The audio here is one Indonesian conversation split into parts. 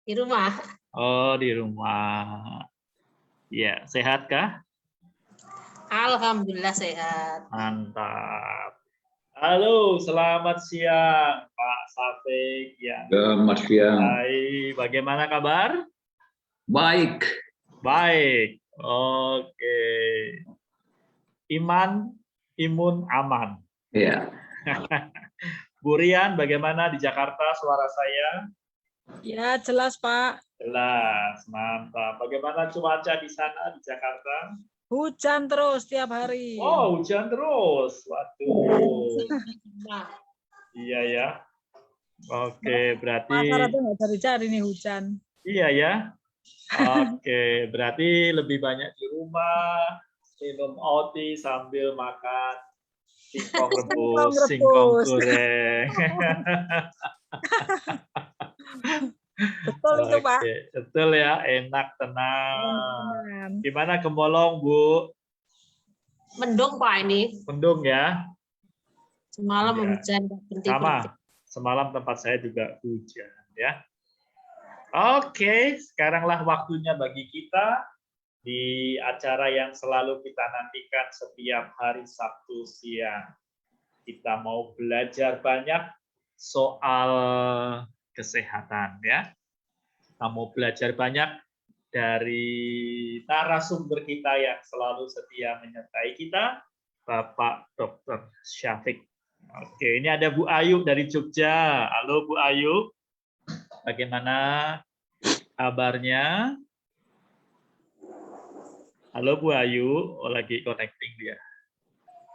Di rumah. Oh, di rumah. Ya, sehat kah? Alhamdulillah sehat. Mantap. Halo, selamat siang Pak Safik. Ya, Selamat siang. hai, bagaimana kabar? Baik. Baik. Oke. Imun aman. Ya. Bu Rian, bagaimana di Jakarta suara saya? Ya, jelas, Pak. Jelas, mantap. Bagaimana cuaca di sana di Jakarta? Hujan terus tiap hari. Oh, hujan terus. Waduh. Nah, Iya ya. Oke, berarti Masyarakat nggak cari-cari nih hujan. iya ya. Oke, berarti lebih banyak di rumah, minum oti sambil makan singkong rebus, singkong goreng. Betul itu, Pak. Oke, betul ya, enak, tenang. Teman-teman. Gimana Gemolong, Bu? mendung Pak ini. Mendung ya? Semalam Ya. hujan berhenti-berhenti. Sama, semalam tempat saya juga hujan ya. Oke, sekaranglah waktunya bagi kita di acara yang selalu kita nantikan setiap hari Sabtu siang. Kita mau belajar banyak soal kesehatan ya. Kita mau belajar banyak dari narasumber kita yang selalu setia menyertai kita, Bapak Dr. Syafiq. Oke, ini ada Bu Ayu dari Jogja. Halo Bu Ayu, bagaimana kabarnya? Halo Bu Ayu, oh, lagi connecting dia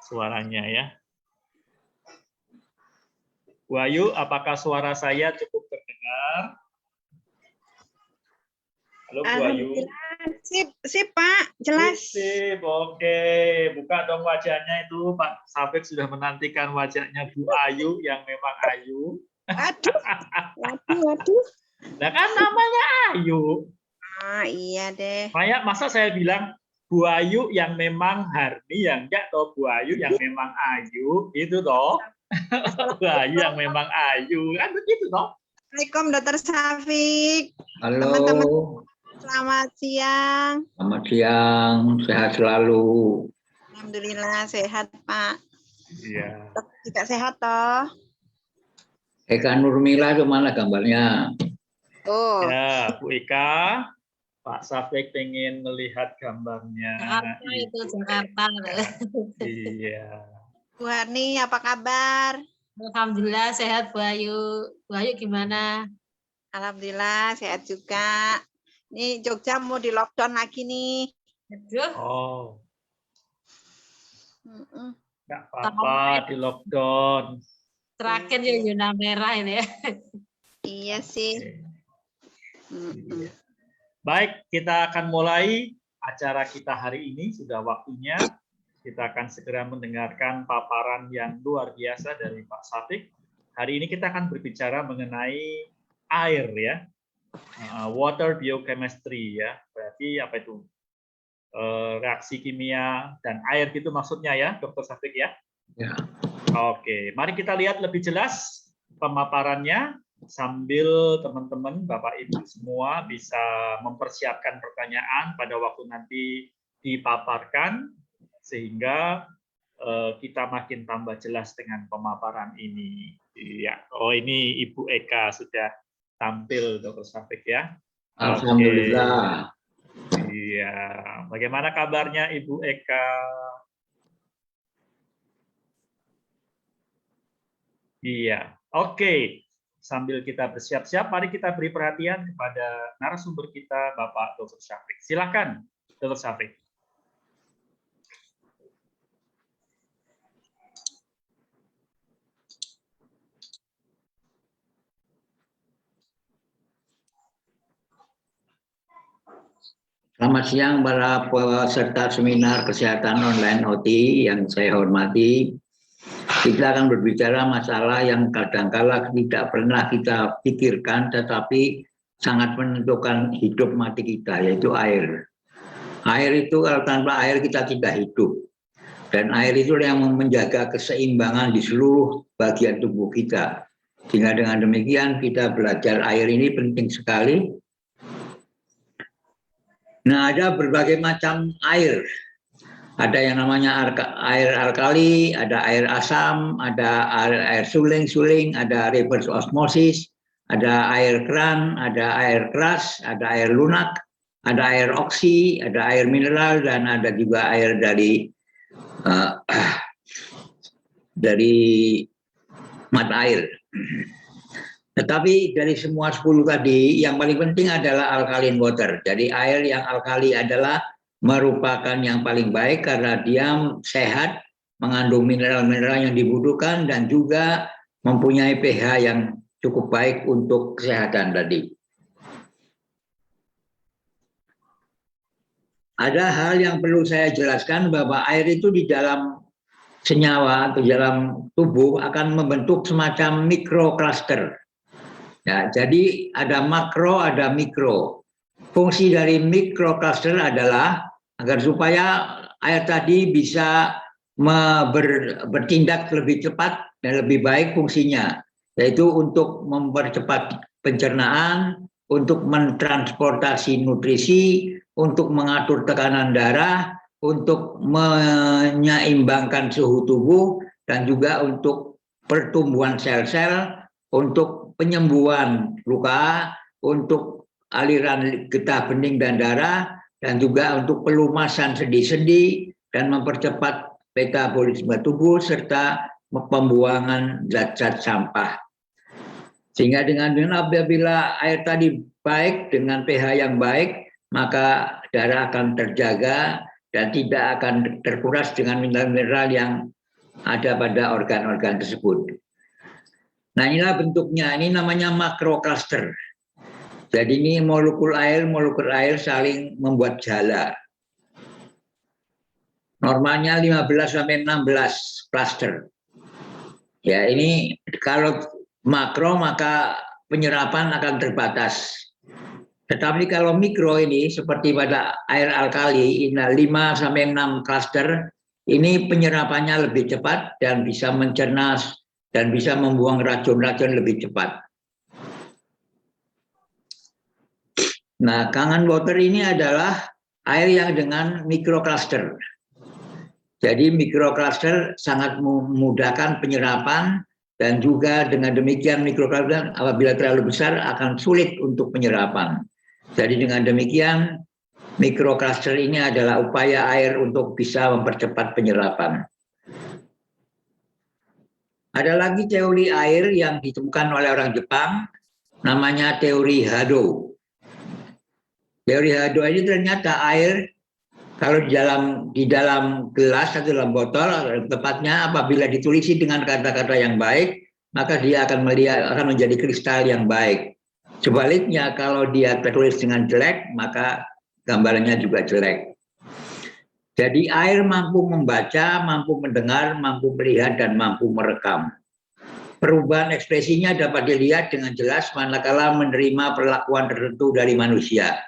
suaranya ya. Bu Ayu, apakah suara saya cukup terdengar? Halo Bu Ayu. Sip Pak, jelas. Sip, oke. Buka dong wajahnya itu, Pak Safik sudah menantikan wajahnya Bu Ayu yang memang Ayu. Waduh. Nah kan namanya Ayu. Ah iya deh. Masa saya bilang Bu Ayu yang memang Harni, yang enggak toh Bu Ayu yang memang Ayu, itu toh. Bu Ayu yang memang Ayu, kan begitu toh. Assalamualaikum Dokter Syafiq. Halo. Teman-teman. Selamat siang. Selamat siang. Sehat selalu. Alhamdulillah sehat Pak. Iya. Juga sehat toh. Eka Nurmila itu mana gambarnya? Oh. Ya, Bu Ika, Pak Safik pengen melihat gambarnya. Jakarta itu Jakarta. Iya. Bu Harni apa kabar? Alhamdulillah sehat Bu Ayu. Bu Ayu gimana? Alhamdulillah sehat juga. Nih Jogja mau di lockdown lagi nih. Aduh, Oh, Mm-mm. nggak apa-apa di lockdown. terakhir ya zona merah ini ya. Iya sih. Iya. Baik, kita akan mulai acara kita hari ini. Sudah waktunya. Kita akan segera mendengarkan paparan yang luar biasa dari Pak Safik. Hari ini kita akan berbicara mengenai air ya. Water biochemistry ya. Berarti apa itu? Reaksi kimia dan air gitu maksudnya ya, Dr. Safik ya? Ya. Oke, mari kita lihat lebih jelas pemaparannya sambil teman-teman, Bapak Ibu semua bisa mempersiapkan pertanyaan pada waktu nanti dipaparkan sehingga kita makin tambah jelas dengan pemaparan ini. Iya. Oh, ini Ibu Eka sudah tampil, Dr. Safik ya. Alhamdulillah. Iya. Bagaimana kabarnya Ibu Eka? Iya. Oke. Sambil kita bersiap-siap, mari kita beri perhatian kepada narasumber kita, Bapak Dr. Syafiq. Silakan, Dr. Syafiq. Selamat siang para peserta seminar kesehatan online OT yang saya hormati. Kita akan berbicara masalah yang kadangkala tidak pernah kita pikirkan tetapi sangat menentukan hidup mati kita, yaitu air. Air itu kalau tanpa air kita tidak hidup. Dan air itu yang menjaga keseimbangan di seluruh bagian tubuh kita. Sehingga dengan demikian kita belajar air ini penting sekali. Nah, ada berbagai macam air. Ada yang namanya air alkali, ada air asam, ada air suling, ada reverse osmosis, ada air keran, ada air keras, ada air lunak, ada air oksi, ada air mineral, dan ada juga air dari mata air. Tetapi dari semua 10 tadi, yang paling penting adalah alkaline water. Jadi air yang alkali adalah merupakan yang paling baik karena dia sehat, mengandung mineral-mineral yang dibutuhkan, dan juga mempunyai pH yang cukup baik untuk kesehatan tadi. Ada hal yang perlu saya jelaskan bahwa air itu di dalam senyawa atau dalam tubuh akan membentuk semacam mikrokluster. Ya, jadi ada makro, ada mikro. Fungsi dari mikrokluster adalah agar supaya air tadi bisa bertindak lebih cepat dan lebih baik fungsinya, yaitu untuk mempercepat pencernaan, untuk mentransportasi nutrisi, untuk mengatur tekanan darah, untuk menyeimbangkan suhu tubuh, dan juga untuk pertumbuhan sel-sel, untuk penyembuhan luka, untuk aliran getah bening dan darah, dan juga untuk pelumasan sendi-sendi dan mempercepat metabolisme tubuh serta pembuangan zat-zat sampah. Sehingga dengan apabila air tadi baik dengan pH yang baik, maka darah akan terjaga dan tidak akan terkuras dengan mineral-mineral yang ada pada organ-organ tersebut. Nah, inilah bentuknya, ini namanya makrokluster. Jadi ini molekul air saling membuat jala. Normalnya 15-16 cluster. Ya, ini kalau makro maka penyerapan akan terbatas. Tetapi kalau mikro ini seperti pada air alkali, 5-6 cluster, ini penyerapannya lebih cepat dan bisa mencerna dan bisa membuang racun-racun lebih cepat. Nah, Kangen water ini adalah air yang dengan mikrokluster. Jadi mikrokluster sangat memudahkan penyerapan, dan juga dengan demikian mikrokluster apabila terlalu besar akan sulit untuk penyerapan. Jadi dengan demikian mikrokluster ini adalah upaya air untuk bisa mempercepat penyerapan. Ada lagi teori air yang ditemukan oleh orang Jepang, namanya teori Hado. Teori Hado ini ternyata air kalau di dalam gelas atau dalam botol, tepatnya apabila ditulisi dengan kata-kata yang baik, maka dia akan menjadi kristal yang baik. Sebaliknya kalau dia tertulis dengan jelek, maka gambarannya juga jelek. Jadi air mampu membaca, mampu mendengar, mampu melihat, dan mampu merekam. Perubahan ekspresinya dapat dilihat dengan jelas manakala menerima perlakuan tertentu dari manusia.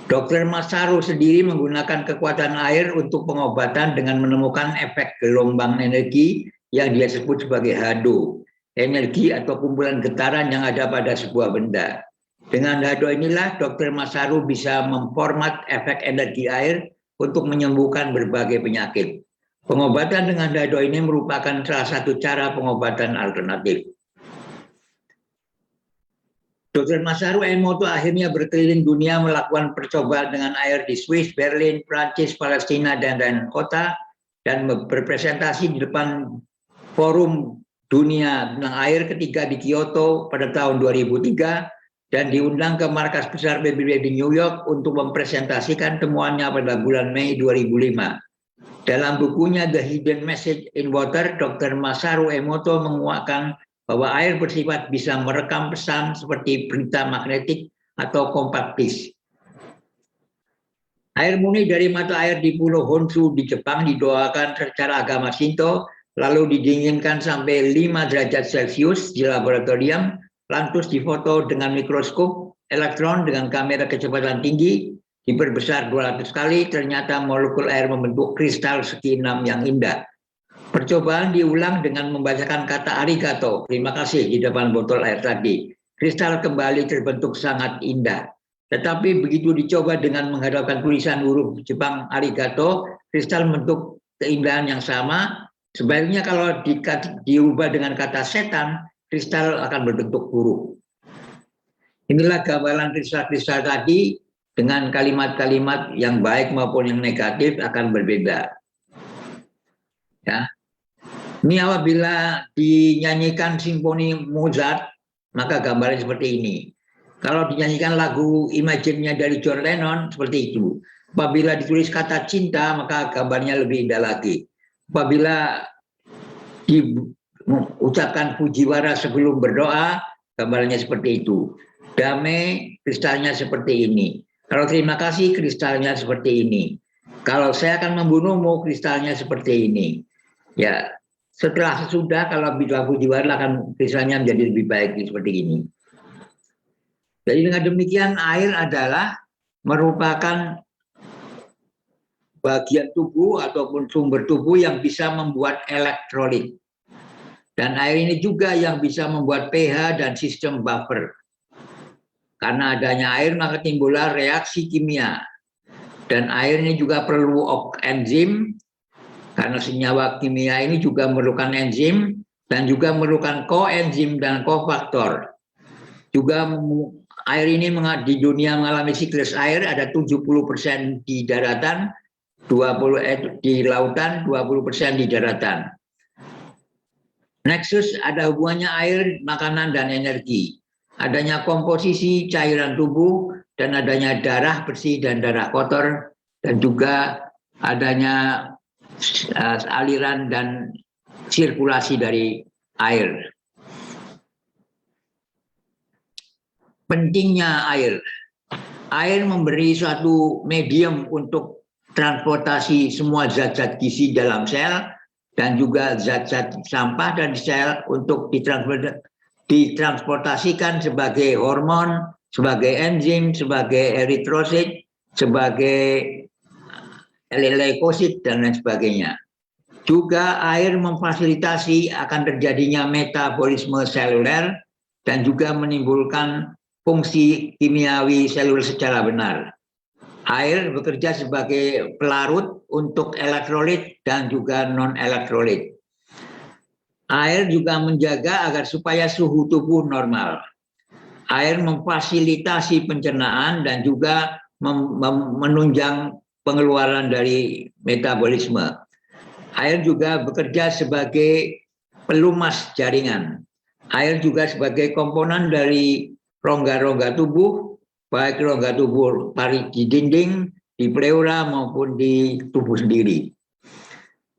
Dr. Masaru sendiri menggunakan kekuatan air untuk pengobatan dengan menemukan efek gelombang energi yang dia sebut sebagai hado, energi atau kumpulan getaran yang ada pada sebuah benda. Dengan hado inilah Dr. Masaru bisa memformat efek energi air untuk menyembuhkan berbagai penyakit. Pengobatan dengan hado ini merupakan salah satu cara pengobatan alternatif. Dr. Masaru Emoto akhirnya berkeliling dunia melakukan percobaan dengan air di Swiss, Berlin, Prancis, Palestina, dan lain kota, dan berpresentasi di depan forum dunia tentang air ketiga di Kyoto pada tahun 2003, dan diundang ke markas besar PBB di New York untuk mempresentasikan temuannya pada bulan Mei 2005. Dalam bukunya The Hidden Message in Water, Dr. Masaru Emoto menguatkan bahwa air bersifat bisa merekam pesan seperti berita magnetik atau compact disc. Air murni dari mata air di Pulau Honshu di Jepang didoakan secara agama Shinto, lalu didinginkan sampai 5 derajat Celcius di laboratorium, lantas difoto dengan mikroskop elektron dengan kamera kecepatan tinggi, diperbesar 200 kali, ternyata molekul air membentuk kristal segi 6 yang indah. Percobaan diulang dengan membacakan kata arigato, terima kasih, di depan botol air tadi. Kristal kembali terbentuk sangat indah. Tetapi begitu dicoba dengan menghadapkan tulisan huruf Jepang arigato, kristal membentuk keindahan yang sama. Sebaliknya kalau diubah dengan kata setan, kristal akan berbentuk buruk. Inilah gambaran kristal-kristal tadi, dengan kalimat-kalimat yang baik maupun yang negatif akan berbeda. Ya. Ini apabila dinyanyikan simfoni Mozart, maka gambarnya seperti ini. Kalau dinyanyikan lagu Imagine-nya dari John Lennon, seperti itu. Apabila ditulis kata cinta, maka gambarnya lebih indah lagi. Apabila diucapkan pujiwara sebelum berdoa, gambarnya seperti itu. Damai, kristalnya seperti ini. Kalau terima kasih, kristalnya seperti ini. Kalau saya akan membunuhmu, kristalnya seperti ini. Ya, setelah sesudah kalau bila pujiwara akan kristalnya menjadi lebih baik seperti ini. Jadi dengan demikian air adalah merupakan bagian tubuh ataupun sumber tubuh yang bisa membuat elektrolit. Dan air ini juga yang bisa membuat pH dan sistem buffer. Karena adanya air maka timbullah reaksi kimia. Dan air ini juga perlu enzim. Karena senyawa kimia ini juga memerlukan enzim dan juga memerlukan koenzim dan kofaktor. Juga air ini di dunia mengalami siklus air ada 70% di daratan, 20% di lautan, 20% di daratan. Nexus ada hubungannya air, makanan, dan energi. Adanya komposisi cairan tubuh dan adanya darah bersih dan darah kotor, dan juga adanya aliran dan sirkulasi dari air. Pentingnya air. Air memberi suatu medium untuk transportasi semua zat-zat gizi dalam sel dan juga zat-zat sampah dari sel untuk ditransportasikan sebagai hormon, sebagai enzim, sebagai eritrosit, sebagai leukosit dan lain sebagainya. Juga air memfasilitasi akan terjadinya metabolisme seluler dan juga menimbulkan fungsi kimiawi selul secara benar. Air bekerja sebagai pelarut untuk elektrolit dan juga non-elektrolit. Air juga menjaga agar supaya suhu tubuh normal. Air memfasilitasi pencernaan dan juga menunjang pengeluaran dari metabolisme. Air juga bekerja sebagai pelumas jaringan. Air juga sebagai komponen dari rongga-rongga tubuh, baik rongga tubuh di dinding, di pleura maupun di tubuh sendiri.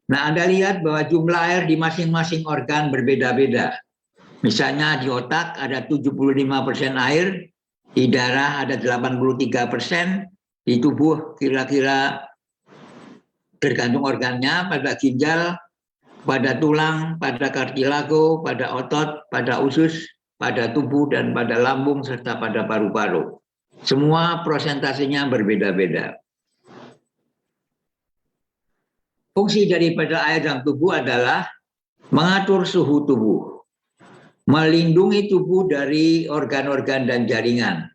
Nah, Anda lihat bahwa jumlah air di masing-masing organ berbeda-beda. Misalnya di otak ada 75% air, di darah ada 83%, di tubuh kira-kira tergantung organnya, pada ginjal, pada tulang, pada kartilago, pada otot, pada usus, pada tubuh dan pada lambung serta pada paru-paru. Semua prosentasenya berbeda-beda. Fungsi daripada air dalam tubuh adalah mengatur suhu tubuh, melindungi tubuh dari organ-organ dan jaringan,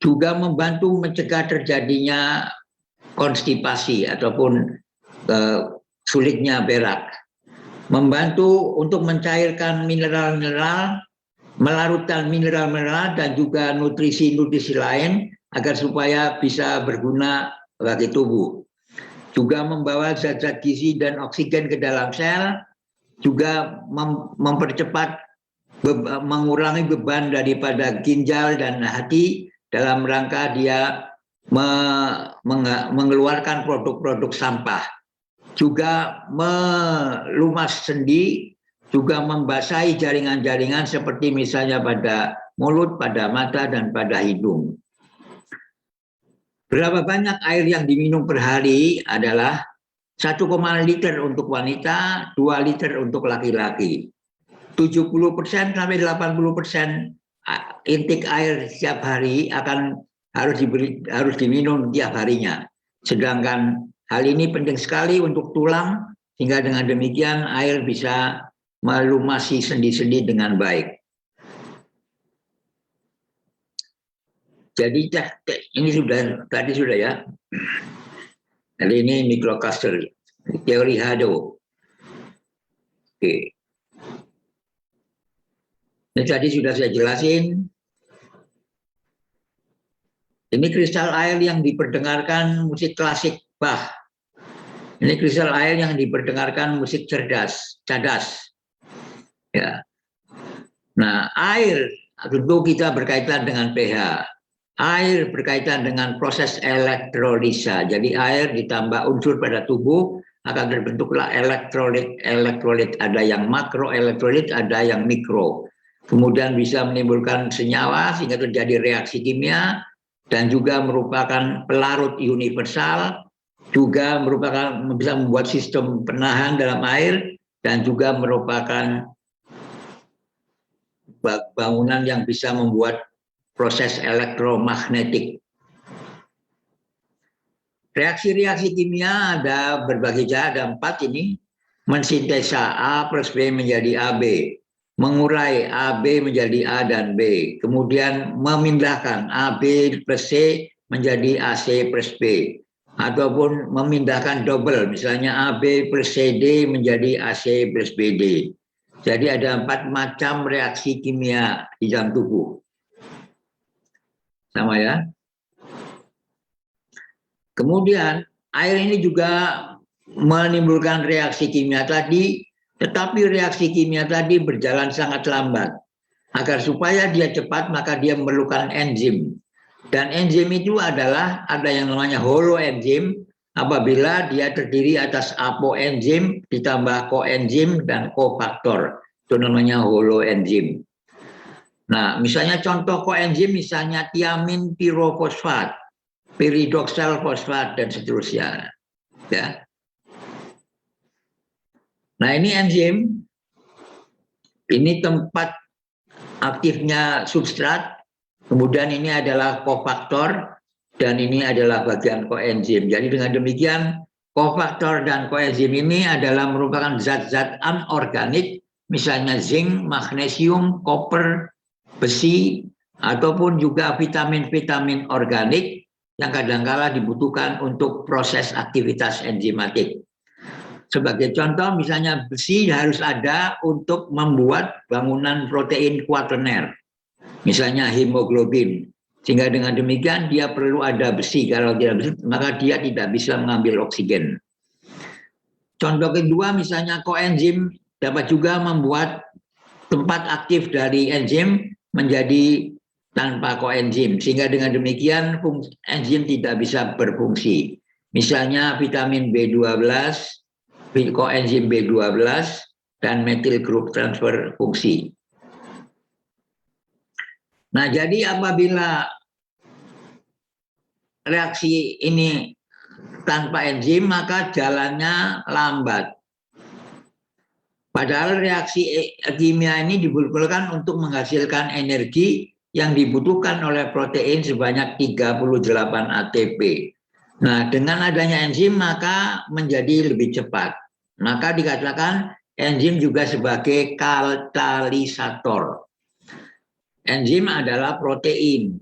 juga membantu mencegah terjadinya konstipasi ataupun sulitnya berak, membantu untuk mencairkan mineral-mineral, melarutkan mineral-mineral dan juga nutrisi-nutrisi lain agar supaya bisa berguna bagi tubuh. Juga membawa zat-zat gizi dan oksigen ke dalam sel, juga mempercepat mengurangi beban daripada ginjal dan hati dalam rangka dia mengeluarkan produk-produk sampah, juga melumas sendi, juga membasahi jaringan-jaringan seperti misalnya pada mulut, pada mata, dan pada hidung. Berapa banyak air yang diminum per hari adalah 1,5 liter untuk wanita, 2 liter untuk laki-laki. 70% sampai 80% intake air setiap hari harus diminum tiap harinya. Sedangkan hal ini penting sekali untuk tulang, sehingga dengan demikian air bisa melumasi sendi-sendi dengan baik. Jadi ini tadi sudah ya. Jadi ini mikrokluster, teori Hadot. Oke. Ini tadi sudah saya jelasin. Ini kristal air yang diperdengarkan musik klasik Bach. Ini kristal air yang diperdengarkan musik cadas. Ya. Nah, air tentu kita berkaitan dengan pH. Air berkaitan dengan proses elektrolisa. Jadi air ditambah unsur pada tubuh akan terbentuklah elektrolit. Elektrolit ada yang makro elektrolit, ada yang mikro. Kemudian bisa menimbulkan senyawa sehingga terjadi reaksi kimia dan juga merupakan pelarut universal, juga merupakan bisa membuat sistem penahan dalam air dan juga merupakan bangunan yang bisa membuat proses elektromagnetik. Reaksi-reaksi kimia ada berbagai cara, ada 4 ini. Mensintesa A plus B menjadi AB. Mengurai AB menjadi A dan B. Kemudian memindahkan AB plus C menjadi AC plus B. Ataupun memindahkan double, misalnya AB plus CD menjadi AC plus BD. Jadi ada 4 macam reaksi kimia di dalam tubuh. Sama ya. Kemudian air ini juga menimbulkan reaksi kimia tadi, tetapi reaksi kimia tadi berjalan sangat lambat. Agar supaya dia cepat, maka dia memerlukan enzim. Dan enzim itu adalah ada yang namanya holoenzim, apabila dia terdiri atas apoenzim ditambah koenzim dan kofaktor. Itu namanya holoenzim. Nah, misalnya contoh koenzim, misalnya tiamin pirofosfat, piridoksal fosfat, dan seterusnya. Ya. Nah, ini enzim, ini tempat aktifnya substrat, kemudian ini adalah kofaktor, dan ini adalah bagian koenzim. Jadi dengan demikian, kofaktor dan koenzim ini adalah merupakan zat-zat anorganik, misalnya zinc, magnesium, koper, besi, ataupun juga vitamin-vitamin organik yang kadangkala dibutuhkan untuk proses aktivitas enzimatik. Sebagai contoh, misalnya besi harus ada untuk membuat bangunan protein kuaterner, misalnya hemoglobin. Sehingga dengan demikian dia perlu ada besi. Kalau tidak besi, maka dia tidak bisa mengambil oksigen. Contoh kedua, misalnya koenzim dapat juga membuat tempat aktif dari enzim menjadi tanpa koenzim. Sehingga dengan demikian enzim tidak bisa berfungsi. Misalnya vitamin B12, koenzim B12 dan methyl group transfer fungsi. Nah, jadi apabila reaksi ini tanpa enzim, maka jalannya lambat. Padahal reaksi kimia ini dibutuhkan untuk menghasilkan energi yang dibutuhkan oleh protein sebanyak 38 ATP. Nah, dengan adanya enzim maka menjadi lebih cepat. Maka dikatakan enzim juga sebagai katalisator. Enzim adalah protein,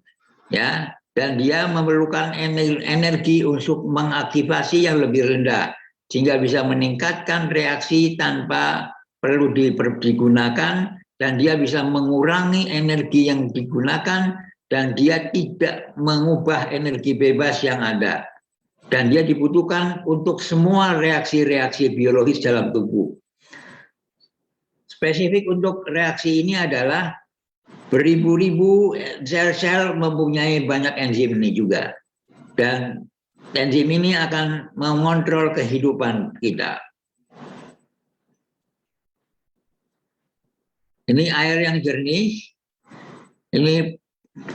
ya, dan dia memerlukan energi untuk mengaktifasi yang lebih rendah, sehingga bisa meningkatkan reaksi tanpa perlu digunakan, dan dia bisa mengurangi energi yang digunakan, dan dia tidak mengubah energi bebas yang ada. Dan dia dibutuhkan untuk semua reaksi-reaksi biologis dalam tubuh. Spesifik untuk reaksi ini adalah beribu-ribu sel-sel mempunyai banyak enzim ini juga. Dan enzim ini akan mengontrol kehidupan kita. Ini air yang jernih, ini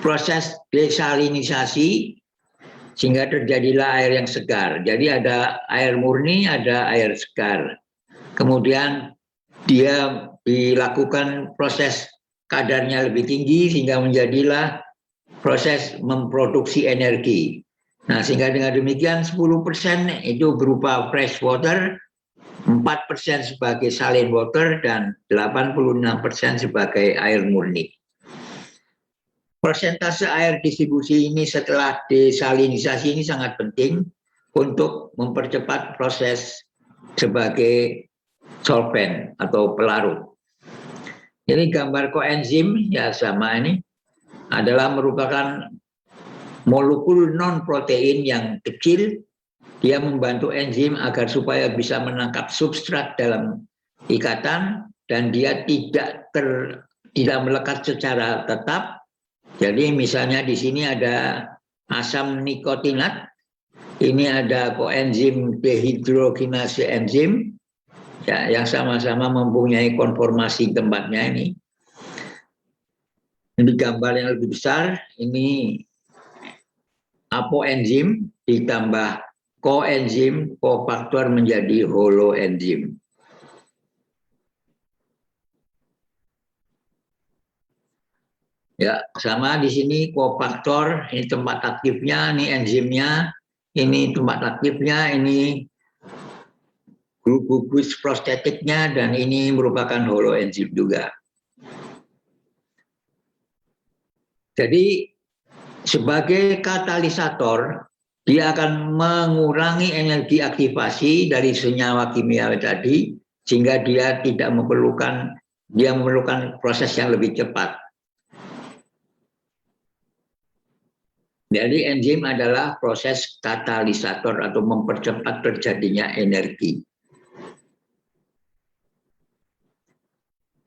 proses desalinisasi, sehingga terjadilah air yang segar. Jadi ada air murni, ada air segar. Kemudian dia dilakukan proses kadarnya lebih tinggi, sehingga menjadilah proses memproduksi energi. Nah, sehingga dengan demikian 10% itu berupa fresh water, 4% sebagai saline water, dan 86% sebagai air murni. Persentase air distribusi ini setelah desalinisasi ini sangat penting untuk mempercepat proses sebagai solvent atau pelarut. Jadi gambar koenzim ya sama ini adalah merupakan molekul non-protein yang kecil. Dia membantu enzim agar supaya bisa menangkap substrat dalam ikatan dan dia tidak melekat secara tetap. Jadi misalnya di sini ada asam nikotinat, ini ada koenzim dehidrogenase enzim ya, yang sama-sama mempunyai konformasi tempatnya ini. Ini gambar yang lebih besar, ini apoenzim ditambah koenzim, kofaktor menjadi holoenzim. Ya, sama di sini kofaktor, ini tempat aktifnya, ini enzimnya, ini tempat aktifnya, ini gugus prostetiknya, dan ini merupakan holoenzim juga. Jadi sebagai katalisator, dia akan mengurangi energi aktivasi dari senyawa kimia tadi, sehingga dia memerlukan proses yang lebih cepat. Jadi enzim adalah proses katalisator atau mempercepat terjadinya energi.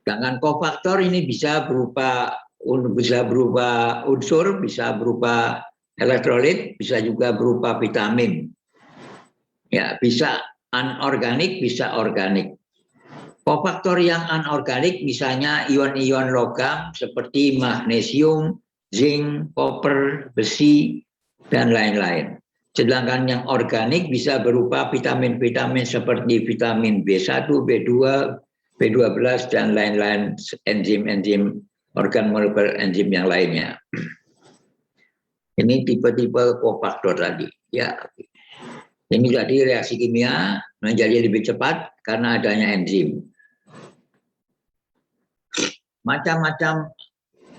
Sedangkan kofaktor ini bisa berupa unsur, bisa berupa elektrolit, bisa juga berupa vitamin. Ya, bisa anorganik, bisa organik. Kofaktor yang anorganik misalnya ion-ion logam seperti magnesium, zinc, koper, besi, dan lain-lain. Sedangkan yang organik bisa berupa vitamin-vitamin seperti vitamin B1, B2, B12, dan lain-lain enzim-enzim organ molekuler enzim yang lainnya. Ini tipe-tipe kofaktor tadi. Ya, ini jadi reaksi kimia menjadi lebih cepat karena adanya enzim. Macam-macam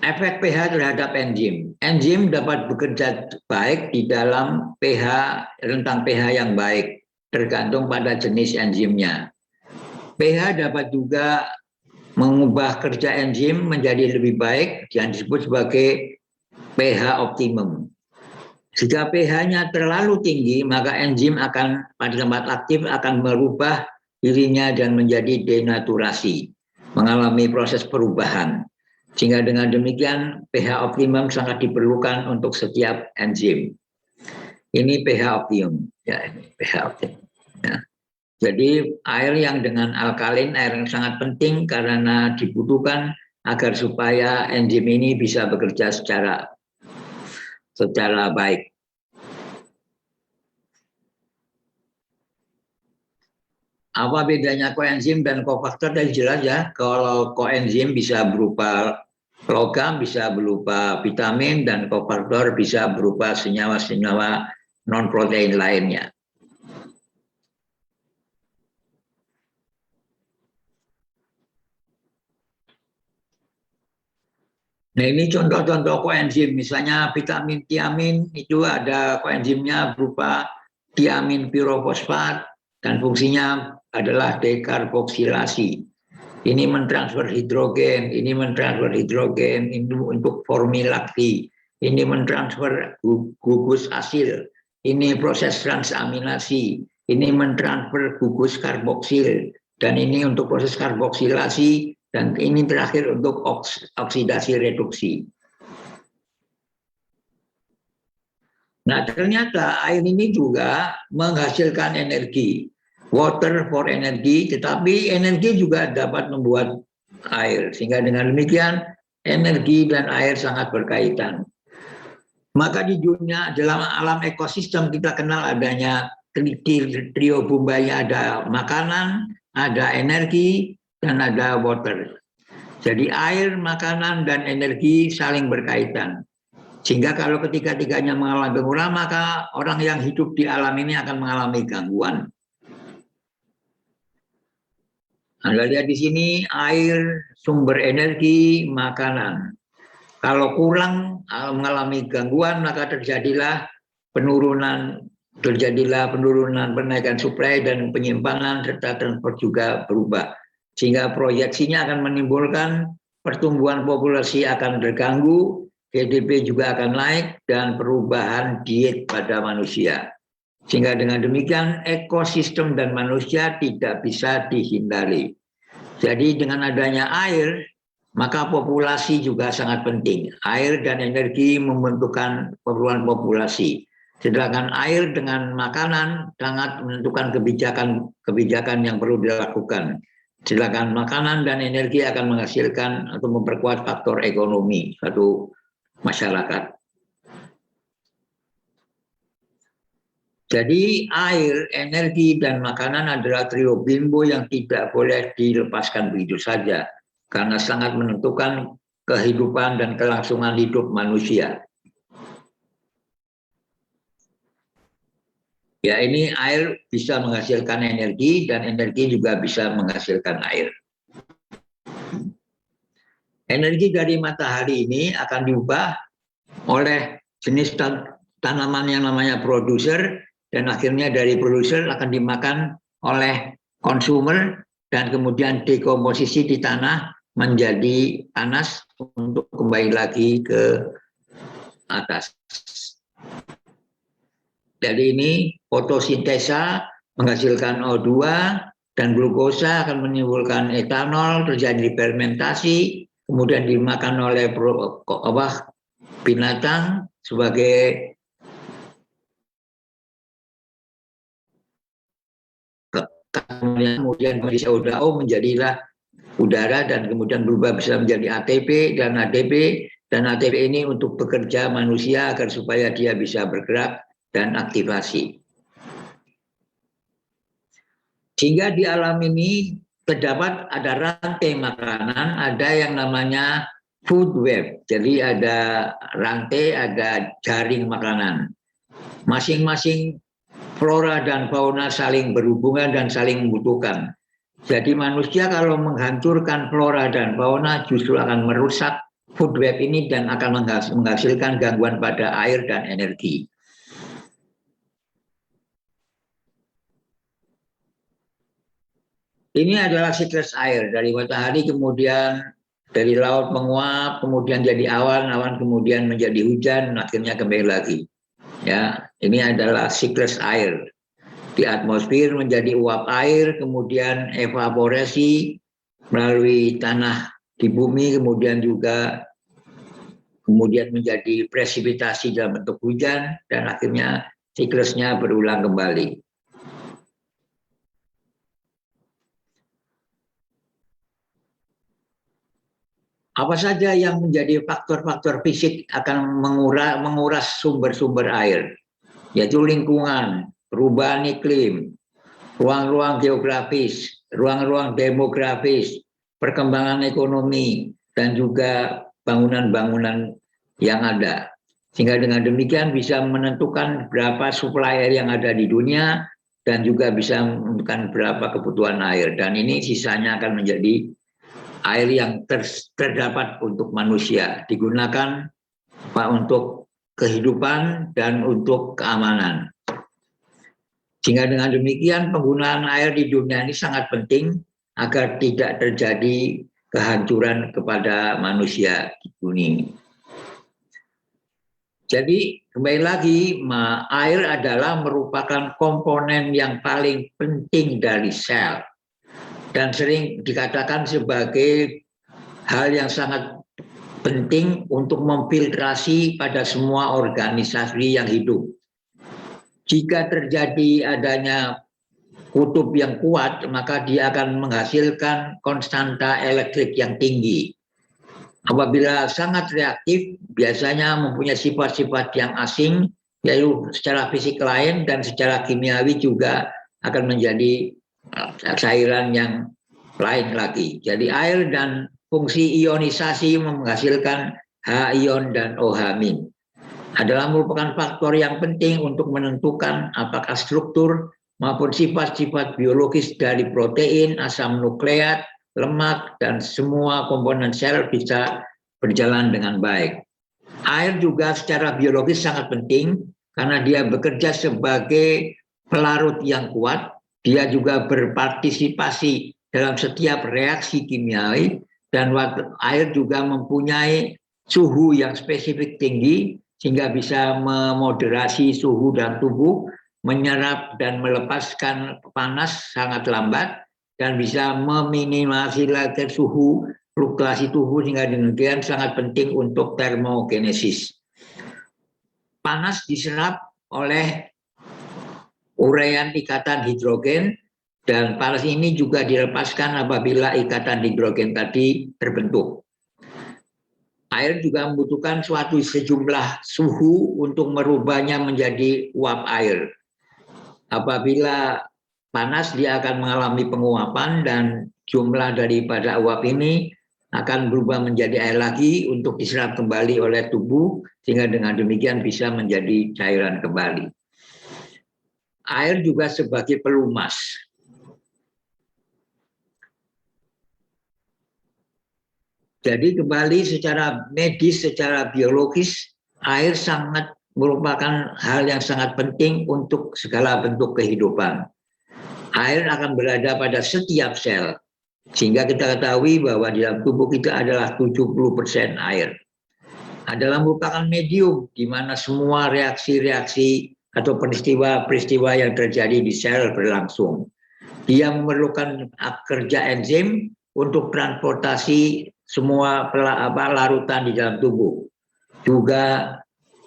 efek pH terhadap enzim. Enzim dapat bekerja baik di dalam rentang pH yang baik, tergantung pada jenis enzimnya. pH dapat juga mengubah kerja enzim menjadi lebih baik, yang disebut sebagai pH optimum. Jika pH-nya terlalu tinggi, maka enzim akan pada tempat aktif akan merubah dirinya dan menjadi denaturasi, mengalami proses perubahan. Sehingga dengan demikian pH optimum sangat diperlukan untuk setiap enzim. Ini pH optimum, ya, ini pH optimum. Ya. Jadi air yang dengan alkalin, air yang sangat penting karena dibutuhkan agar supaya enzim ini bisa bekerja secara baik. Apa bedanya koenzim dan kofaktor? Tadi jelas ya, kalau koenzim bisa berupa logam, bisa berupa vitamin, dan kofaktor bisa berupa senyawa-senyawa non-protein lainnya. Nah, ini contoh-contoh koenzim, misalnya vitamin tiamin itu ada koenzimnya berupa tiamin pirofosfat dan fungsinya adalah dekarboksilasi. Ini mentransfer hidrogen, ini untuk formilakti, ini mentransfer gugus asil, ini proses transaminasi, ini mentransfer gugus karboksil, dan ini untuk proses karboksilasi, dan ini terakhir untuk oksidasi reduksi. Nah, ternyata air ini juga menghasilkan energi, water for energy, tetapi energi juga dapat membuat air, sehingga dengan demikian energi dan air sangat berkaitan. Maka di dunia, dalam alam ekosistem kita kenal adanya trio bumbaya, ada makanan, ada energi, dan ada water. Jadi air, makanan, dan energi saling berkaitan. Sehingga kalau ketiga-tiganya mengalami penurunan, maka orang yang hidup di alam ini akan mengalami gangguan. Anda lihat di sini air, sumber energi, makanan. Kalau kurang mengalami gangguan maka terjadilah penurunan penaikan suplai dan penyimpangan serta transport juga berubah. Sehingga proyeksinya akan menimbulkan pertumbuhan populasi akan terganggu, GDP juga akan naik, dan perubahan diet pada manusia. Sehingga dengan demikian ekosistem dan manusia tidak bisa dihindari. Jadi dengan adanya air, maka populasi juga sangat penting. Air dan energi membentukkan keperluan populasi. Sedangkan air dengan makanan sangat menentukan kebijakan yang perlu dilakukan. Sedangkan makanan dan energi akan menghasilkan atau memperkuat faktor ekonomi suatu masyarakat. Jadi air, energi, dan makanan adalah trio bimbo yang tidak boleh dilepaskan begitu saja. Karena sangat menentukan kehidupan dan kelangsungan hidup manusia. Ya, ini air bisa menghasilkan energi dan energi juga bisa menghasilkan air. Energi dari matahari ini akan diubah oleh jenis tanaman yang namanya produser, dan akhirnya dari produser akan dimakan oleh konsumer dan kemudian dekomposisi di tanah menjadi panas untuk kembali lagi ke atas. Jadi ini fotosintesa menghasilkan O2 dan glukosa akan menimbulkan etanol, terjadi fermentasi, kemudian dimakan oleh binatang sebagai kemudian menjadi CO2 menjadilah udara dan kemudian berubah bisa menjadi ATP dan ATP, dan ATP ini untuk bekerja manusia agar supaya dia bisa bergerak dan aktivasi. Sehingga di alam ini terdapat ada rantai makanan, ada yang namanya food web. Jadi ada rantai, ada jaring makanan. Masing-masing flora dan fauna saling berhubungan dan saling membutuhkan. Jadi manusia kalau menghancurkan flora dan fauna justru akan merusak food web ini dan akan menghasilkan gangguan pada air dan energi. Ini adalah siklus air dari matahari, kemudian dari laut menguap, kemudian jadi awan, awan kemudian menjadi hujan, akhirnya kembali lagi. Ya, ini adalah siklus air. Di atmosfer menjadi uap air, kemudian evaporasi melalui tanah di bumi, kemudian menjadi presipitasi dalam bentuk hujan, dan akhirnya siklusnya berulang kembali. Apa saja yang menjadi faktor-faktor fisik akan menguras sumber-sumber air, yaitu lingkungan, perubahan iklim, ruang-ruang geografis, ruang-ruang demografis, perkembangan ekonomi, dan juga bangunan-bangunan yang ada. Sehingga dengan demikian bisa menentukan berapa suplai air yang ada di dunia dan juga bisa menentukan berapa kebutuhan air. Dan ini sisanya akan menjadi air yang terdapat untuk manusia, digunakan untuk kehidupan dan untuk keamanan. Sehingga dengan demikian penggunaan air di dunia ini sangat penting agar tidak terjadi kehancuran kepada manusia di bumi. Jadi kembali lagi, air adalah merupakan komponen yang paling penting dari sel. Dan sering dikatakan sebagai hal yang sangat penting untuk memfiltrasi pada semua organisasi yang hidup. Jika terjadi adanya kutub yang kuat, maka dia akan menghasilkan konstanta elektrik yang tinggi. Apabila sangat reaktif, biasanya mempunyai sifat-sifat yang asing, yaitu secara fisik lain dan secara kimiawi juga akan menjadi cairan yang lain lagi. Jadi air dan fungsi ionisasi menghasilkan H-ion dan OH- adalah merupakan faktor yang penting untuk menentukan apakah struktur maupun sifat-sifat biologis dari protein, asam nukleat, lemak, dan semua komponen sel bisa berjalan dengan baik. Air juga secara biologis sangat penting karena dia bekerja sebagai pelarut yang kuat. Dia juga berpartisipasi dalam setiap reaksi kimiawi, dan air juga mempunyai suhu yang spesifik tinggi sehingga bisa memoderasi suhu dalam tubuh, menyerap dan melepaskan panas sangat lambat, dan bisa meminimalisir suhu fluktuasi tubuh, sehingga demikian sangat penting untuk termogenesis. Panas diserap oleh uraian ikatan hidrogen, dan panas ini juga dilepaskan apabila ikatan hidrogen tadi terbentuk. Air juga membutuhkan sejumlah suhu untuk merubahnya menjadi uap air. Apabila panas, dia akan mengalami penguapan, dan jumlah daripada uap ini akan berubah menjadi air lagi untuk diserap kembali oleh tubuh, sehingga dengan demikian bisa menjadi cairan kembali. Air juga sebagai pelumas. Jadi kembali secara medis, secara biologis, air sangat merupakan hal yang sangat penting untuk segala bentuk kehidupan. Air akan berada pada setiap sel, sehingga kita ketahui bahwa di dalam tubuh kita adalah 70% air. Adalah merupakan medium di mana semua reaksi-reaksi atau peristiwa-peristiwa yang terjadi di sel berlangsung. Dia memerlukan kerja enzim untuk transportasi semua larutan di dalam tubuh. Juga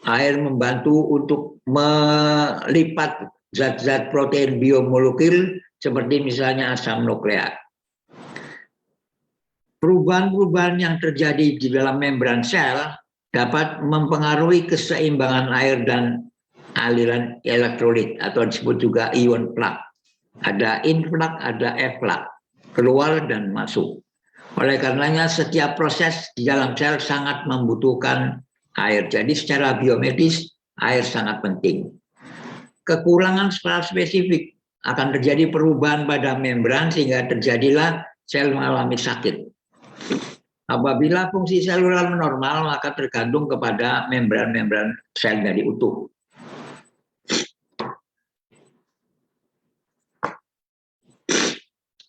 air membantu untuk melipat zat-zat protein biomolekul seperti misalnya asam nukleat. Perubahan-perubahan yang terjadi di dalam membran sel dapat mempengaruhi keseimbangan air dan aliran elektrolit atau disebut juga ion plak. Ada in plak, ada efflux, keluar dan masuk. Oleh karenanya setiap proses di dalam sel sangat membutuhkan air. Jadi secara biomedis air sangat penting. Kekurangan secara spesifik akan terjadi perubahan pada membran sehingga terjadilah sel mengalami sakit. Apabila fungsi seluler normal, maka tergantung kepada membran-membran sel dari utuh.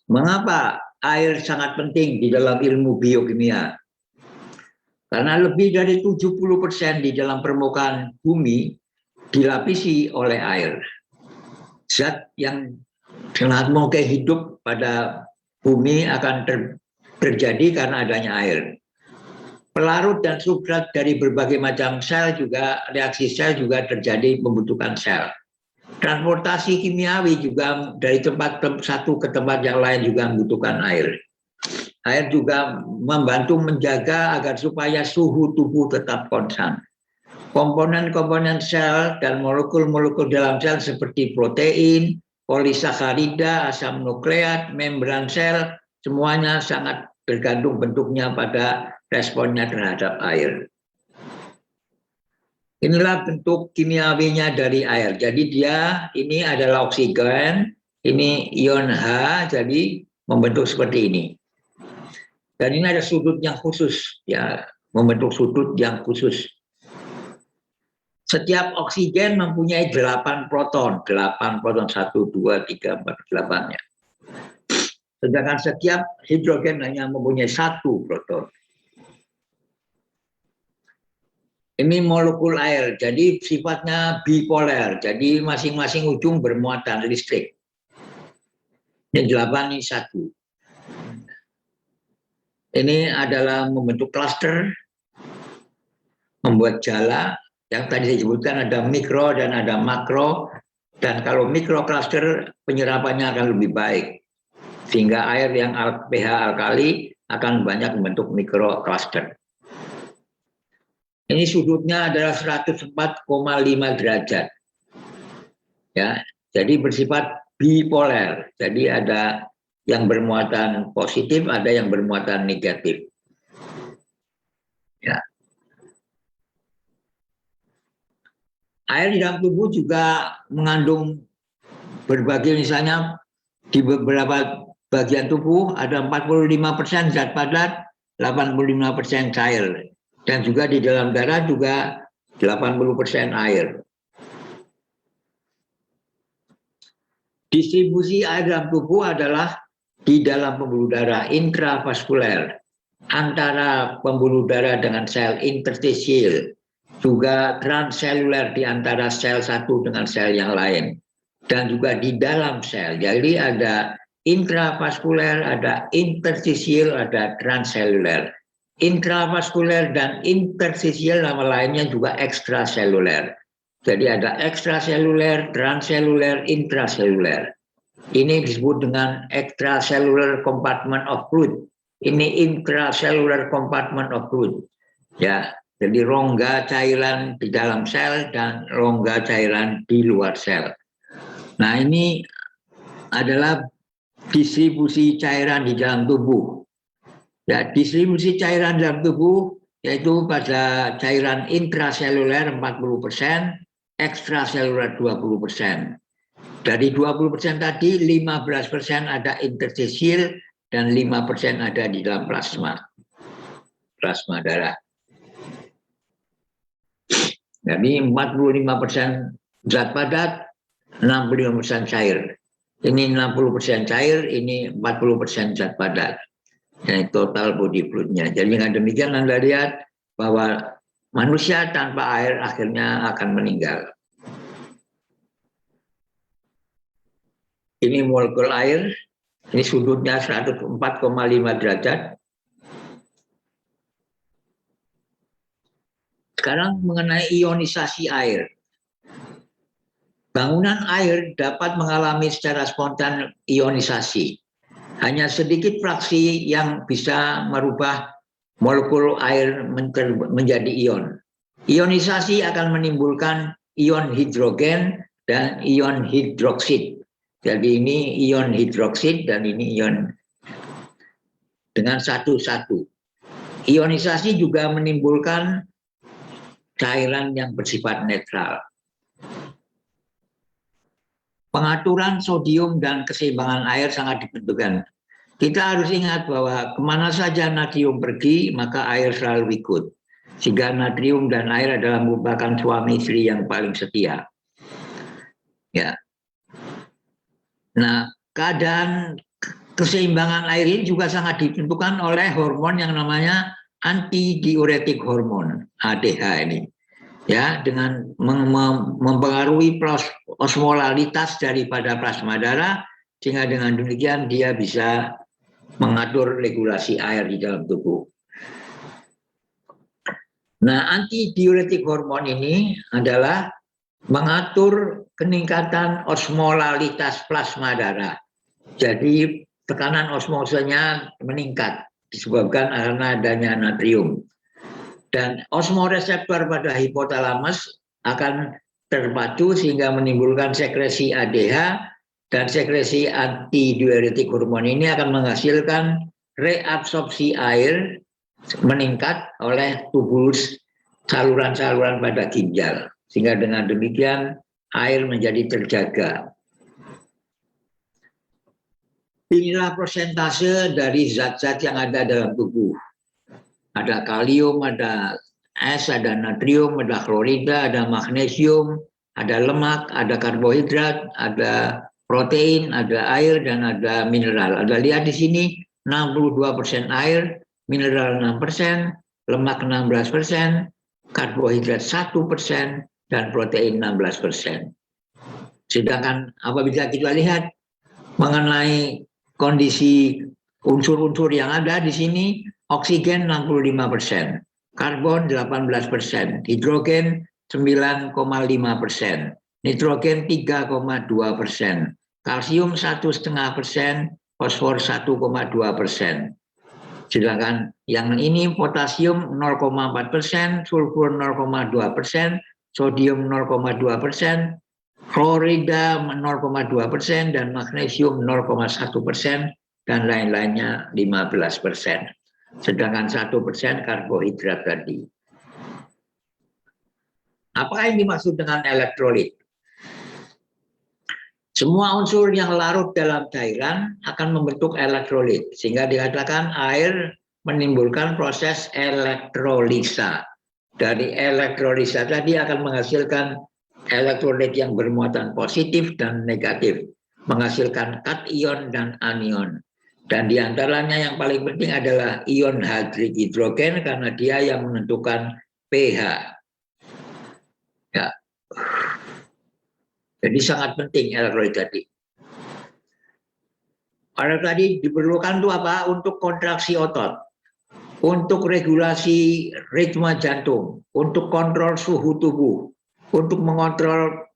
Mengapa air sangat penting di dalam ilmu biokimia? Karena lebih dari 70% di dalam permukaan bumi dilapisi oleh air. Zat yang sangat mungkin hidup pada bumi akan terjadi karena adanya air. Pelarut dan substrat dari berbagai macam sel juga, reaksi sel juga terjadi membutuhkan sel. Transportasi kimiawi juga dari tempat satu ke tempat yang lain juga membutuhkan air. Air juga membantu menjaga agar supaya suhu tubuh tetap konstan. Komponen-komponen sel dan molekul-molekul dalam sel seperti protein, polisakarida, asam nukleat, membran sel, semuanya sangat tergantung bentuknya pada responnya terhadap air. Inilah bentuk kimiawinya dari air. Jadi dia ini adalah oksigen, ini ion H, jadi membentuk seperti ini. Dan ini ada sudut yang khusus, ya, membentuk sudut yang khusus. Setiap oksigen mempunyai 8 proton, 1, 2, 3, 4, 8-nya. Sedangkan setiap hidrogen hanya mempunyai 1 proton. Ini molekul air, jadi sifatnya bipolar, jadi masing-masing ujung bermuatan listrik. Ini 8, ini 1. Ini adalah membentuk klaster, membuat jala. Yang tadi saya sebutkan ada mikro dan ada makro. Dan kalau mikro klaster penyerapannya akan lebih baik. Sehingga air yang pH alkali akan banyak membentuk mikro klaster. Ini sudutnya adalah 104,5 derajat. Ya, jadi bersifat bipolar. Jadi ada yang bermuatan positif, ada yang bermuatan negatif. Ya. Air di dalam tubuh juga mengandung berbagai misalnya di beberapa bagian tubuh ada 45% zat padat, 85% cair. Dan juga di dalam darah juga 80% air. Distribusi air dalam tubuh adalah di dalam pembuluh darah intravaskuler, antara pembuluh darah dengan sel interstisial, juga transseluler di antara sel satu dengan sel yang lain, dan juga di dalam sel. Jadi ada intravaskuler, ada interstisial, ada transseluler. Intravaskuler dan interstisial nama lainnya juga ekstraseluler. Jadi ada ekstraseluler, transseluler, intraseluler. Ini disebut dengan extracellular compartment of fluid. Ini intracellular compartment of fluid. Ya, jadi rongga cairan di dalam sel dan rongga cairan di luar sel. Nah, ini adalah distribusi cairan di dalam tubuh. Ya, distribusi cairan dalam tubuh yaitu pada cairan intraseluler 40%, ekstraseluler 20%. Dari 20% tadi 15% ada interstisial dan 5% ada di dalam plasma darah. Jadi 45% zat padat, 65% cair. Ini 60% cair, ini 40% zat padat. Ini total body fluidnya. Jadi dengan demikian Anda lihat bahwa manusia tanpa air akhirnya akan meninggal. Ini molekul air, ini sudutnya 104,5 derajat. Sekarang mengenai ionisasi air. Bangunan air dapat mengalami secara spontan ionisasi. Hanya sedikit fraksi yang bisa merubah molekul air menjadi ion. Ionisasi akan menimbulkan ion hidrogen dan ion hidroksid. Jadi ini ion hidroksid dan ini ion dengan satu-satu. Ionisasi juga menimbulkan cairan yang bersifat netral. Pengaturan sodium dan keseimbangan air sangat ditentukan. Kita harus ingat bahwa kemana saja natrium pergi, maka air selalu ikut. Sehingga natrium dan air adalah merupakan suami istri yang paling setia. Ya. Nah, keadaan keseimbangan air ini juga sangat ditentukan oleh hormon yang namanya antidiuretik hormon, ADH ini. Ya, dengan mempengaruhi osmolalitas daripada plasma darah, sehingga dengan demikian dia bisa mengatur regulasi air di dalam tubuh. Nah, antidiuretik hormon ini adalah mengatur peningkatan osmolalitas plasma darah. Jadi tekanan osmosenya meningkat disebabkan karena adanya natrium. Dan osmoreseptor pada hipotalamus akan terpacu sehingga menimbulkan sekresi ADH, dan sekresi antidiuretik hormon ini akan menghasilkan reabsorpsi air meningkat oleh tubulus saluran-saluran pada ginjal. Sehingga dengan demikian air menjadi terjaga. Inilah persentase dari zat-zat yang ada dalam tubuh. Ada kalium, ada es, ada natrium, ada klorida, ada magnesium, ada lemak, ada karbohidrat, ada protein, ada air, dan ada mineral. Ada lihat di sini 62% air, mineral 6%, lemak 16%, karbohidrat 1%, dan protein 16%. Sedangkan apabila kita lihat mengenai kondisi unsur-unsur yang ada di sini, oksigen 65%, karbon 18%, hidrogen 9,5%, nitrogen 3,2%, kalsium 1,5%, fosfor 1,2%. Sedangkan yang ini potasium 0,4%, sulfur 0,2%, sodium 0,2%, klorida 0,2%, dan magnesium 0,1%, dan lain-lainnya 15%. Sedangkan 1% karbohidrat tadi. Apa yang dimaksud dengan elektrolit? Semua unsur yang larut dalam cairan akan membentuk elektrolit, sehingga dikatakan air menimbulkan proses elektrolisa. Dari elektrolisa tadi akan menghasilkan elektrolit yang bermuatan positif dan negatif, menghasilkan kation dan anion. Dan diantaranya yang paling penting adalah ion hidrogen karena dia yang menentukan pH. Ya. Jadi sangat penting elektrolit tadi. Pada tadi diperlukan itu apa? Untuk kontraksi otot, untuk regulasi ritme jantung, untuk kontrol suhu tubuh, untuk mengontrol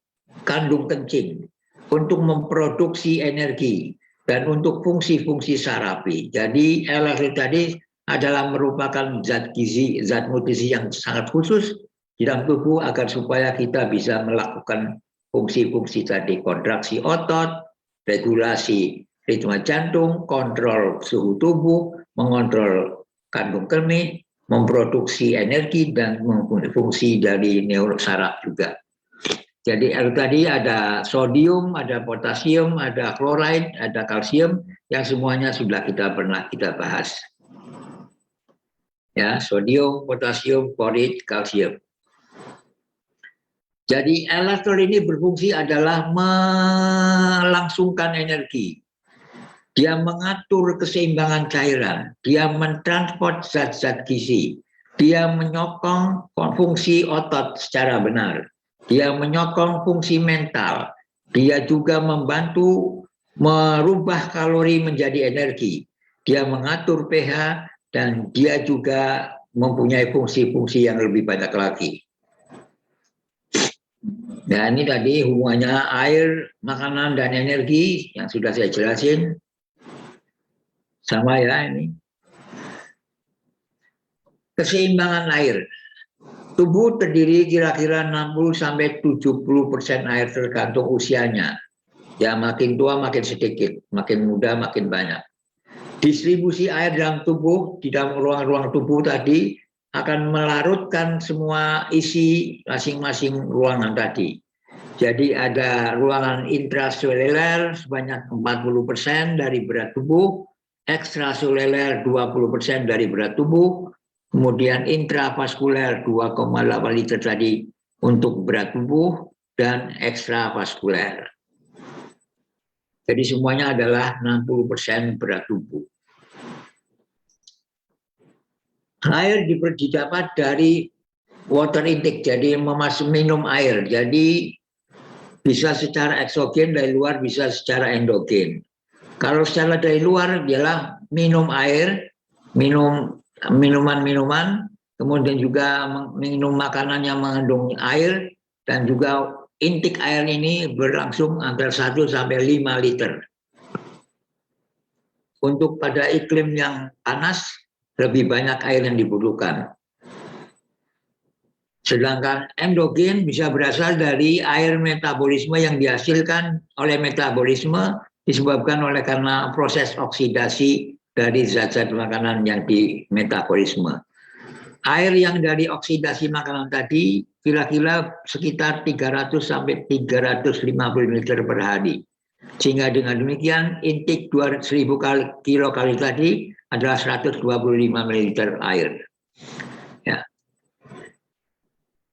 kandung kencing, untuk memproduksi energi, dan untuk fungsi-fungsi sarapi. Jadi elektrolit tadi adalah merupakan zat gizi, zat nutrisi yang sangat khusus di dalam tubuh agar supaya kita bisa melakukan fungsi-fungsi tadi, kontraksi otot, regulasi ritme jantung, kontrol suhu tubuh, mengontrol kandung kemih, memproduksi energi, dan fungsi dari neurosaraf juga. Jadi tadi ada sodium, ada potasium, ada chloride, ada kalsium, yang semuanya sudah pernah kita bahas. Ya, sodium, potasium, klorid, kalsium. Jadi elektrolit ini berfungsi adalah melangsungkan energi. Dia mengatur keseimbangan cairan, dia mentransport zat-zat gizi, dia menyokong fungsi otot secara benar, dia menyokong fungsi mental, dia juga membantu merubah kalori menjadi energi, dia mengatur pH, dan dia juga mempunyai fungsi-fungsi yang lebih banyak lagi. Nah, ini tadi hubungannya air, makanan, dan energi yang sudah saya jelasin. Sama ya ini. Keseimbangan air. Tubuh terdiri kira-kira 60-70% air tergantung usianya. Ya, makin tua makin sedikit, makin muda makin banyak. Distribusi air dalam tubuh, di dalam ruang-ruang tubuh tadi, akan melarutkan semua isi masing-masing ruangan tadi. Jadi ada ruangan intraseluler sebanyak 40% dari berat tubuh, ekstraseluler 20% dari berat tubuh, kemudian intravaskuler 2,8 liter tadi untuk berat tubuh, dan ekstravaskuler. Jadi semuanya adalah 60% berat tubuh. Air didapat dari water intake, jadi minum air. Jadi bisa secara eksogen dari luar, bisa secara endogen. Kalau secara dari luar ialah minum air, minum minuman-minuman, kemudian juga minum makanan yang mengandung air, dan juga intake air ini berlangsung antara 1 sampai 5 liter. Untuk pada iklim yang panas, lebih banyak air yang dibutuhkan. Sedangkan endogen bisa berasal dari air metabolisme yang dihasilkan oleh metabolisme disebabkan oleh karena proses oksidasi dari zat-zat makanan yang di metabolisme. Air yang dari oksidasi makanan tadi kira-kira sekitar 300 sampai 350 liter per hari. Sehingga dengan demikian intake 200.000 kilokali tadi adalah 125 ml air. Ya.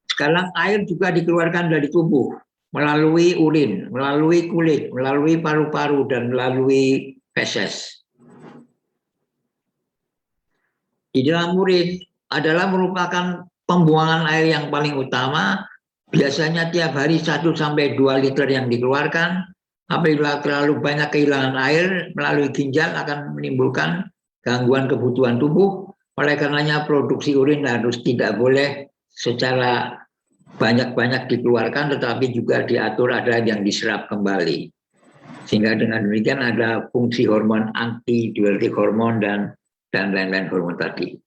Sekarang air juga dikeluarkan dari tubuh melalui urin, melalui kulit, melalui paru-paru, dan melalui feses. Di dalam urin adalah merupakan pembuangan air yang paling utama. Biasanya tiap hari 1 sampai 2 liter yang dikeluarkan. Apabila terlalu banyak kehilangan air melalui ginjal akan menimbulkan gangguan kebutuhan tubuh. Oleh karenanya produksi urin harus tidak boleh secara banyak-banyak dikeluarkan, tetapi juga diatur ada yang diserap kembali. Sehingga dengan demikian ada fungsi hormon antidiuretik hormon dan lain-lain hormon tadi.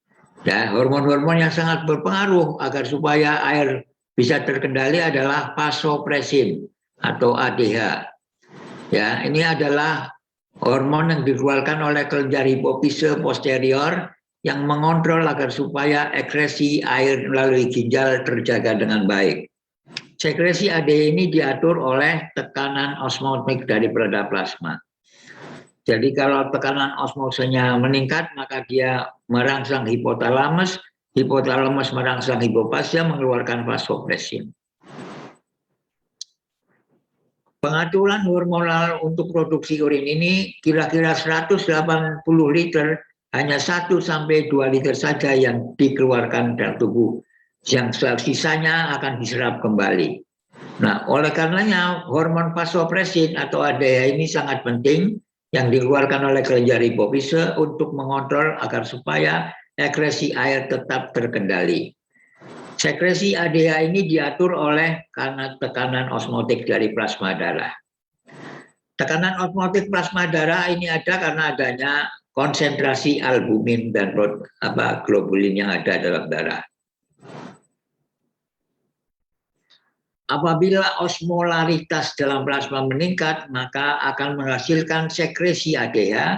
Ya, hormon-hormon yang sangat berpengaruh agar supaya air bisa terkendali adalah vasopresin atau ADH. Ya, ini adalah hormon yang dikeluarkan oleh kelenjar hipofise posterior yang mengontrol agar supaya ekskresi air melalui ginjal terjaga dengan baik. Sekresi ADH ini diatur oleh tekanan osmotik dari pereda plasma. Jadi kalau tekanan osmosenya meningkat, maka dia merangsang hipotalamus, hipotalamus merangsang hipofasia, mengeluarkan vasopresin. Pengaturan hormonal untuk produksi urin ini kira-kira 180 liter, hanya 1 sampai 2 liter saja yang dikeluarkan dari tubuh. Yang sisanya akan diserap kembali. Nah, oleh karenanya hormon vasopresin atau ADH ini sangat penting yang dikeluarkan oleh kelenjar hipofise untuk mengontrol agar supaya sekresi air tetap terkendali. Sekresi ADH ini diatur oleh karena tekanan osmotik dari plasma darah. Tekanan osmotik plasma darah ini ada karena adanya konsentrasi albumin dan globulin yang ada dalam darah. Apabila osmolaritas dalam plasma meningkat, maka akan menghasilkan sekresi ADH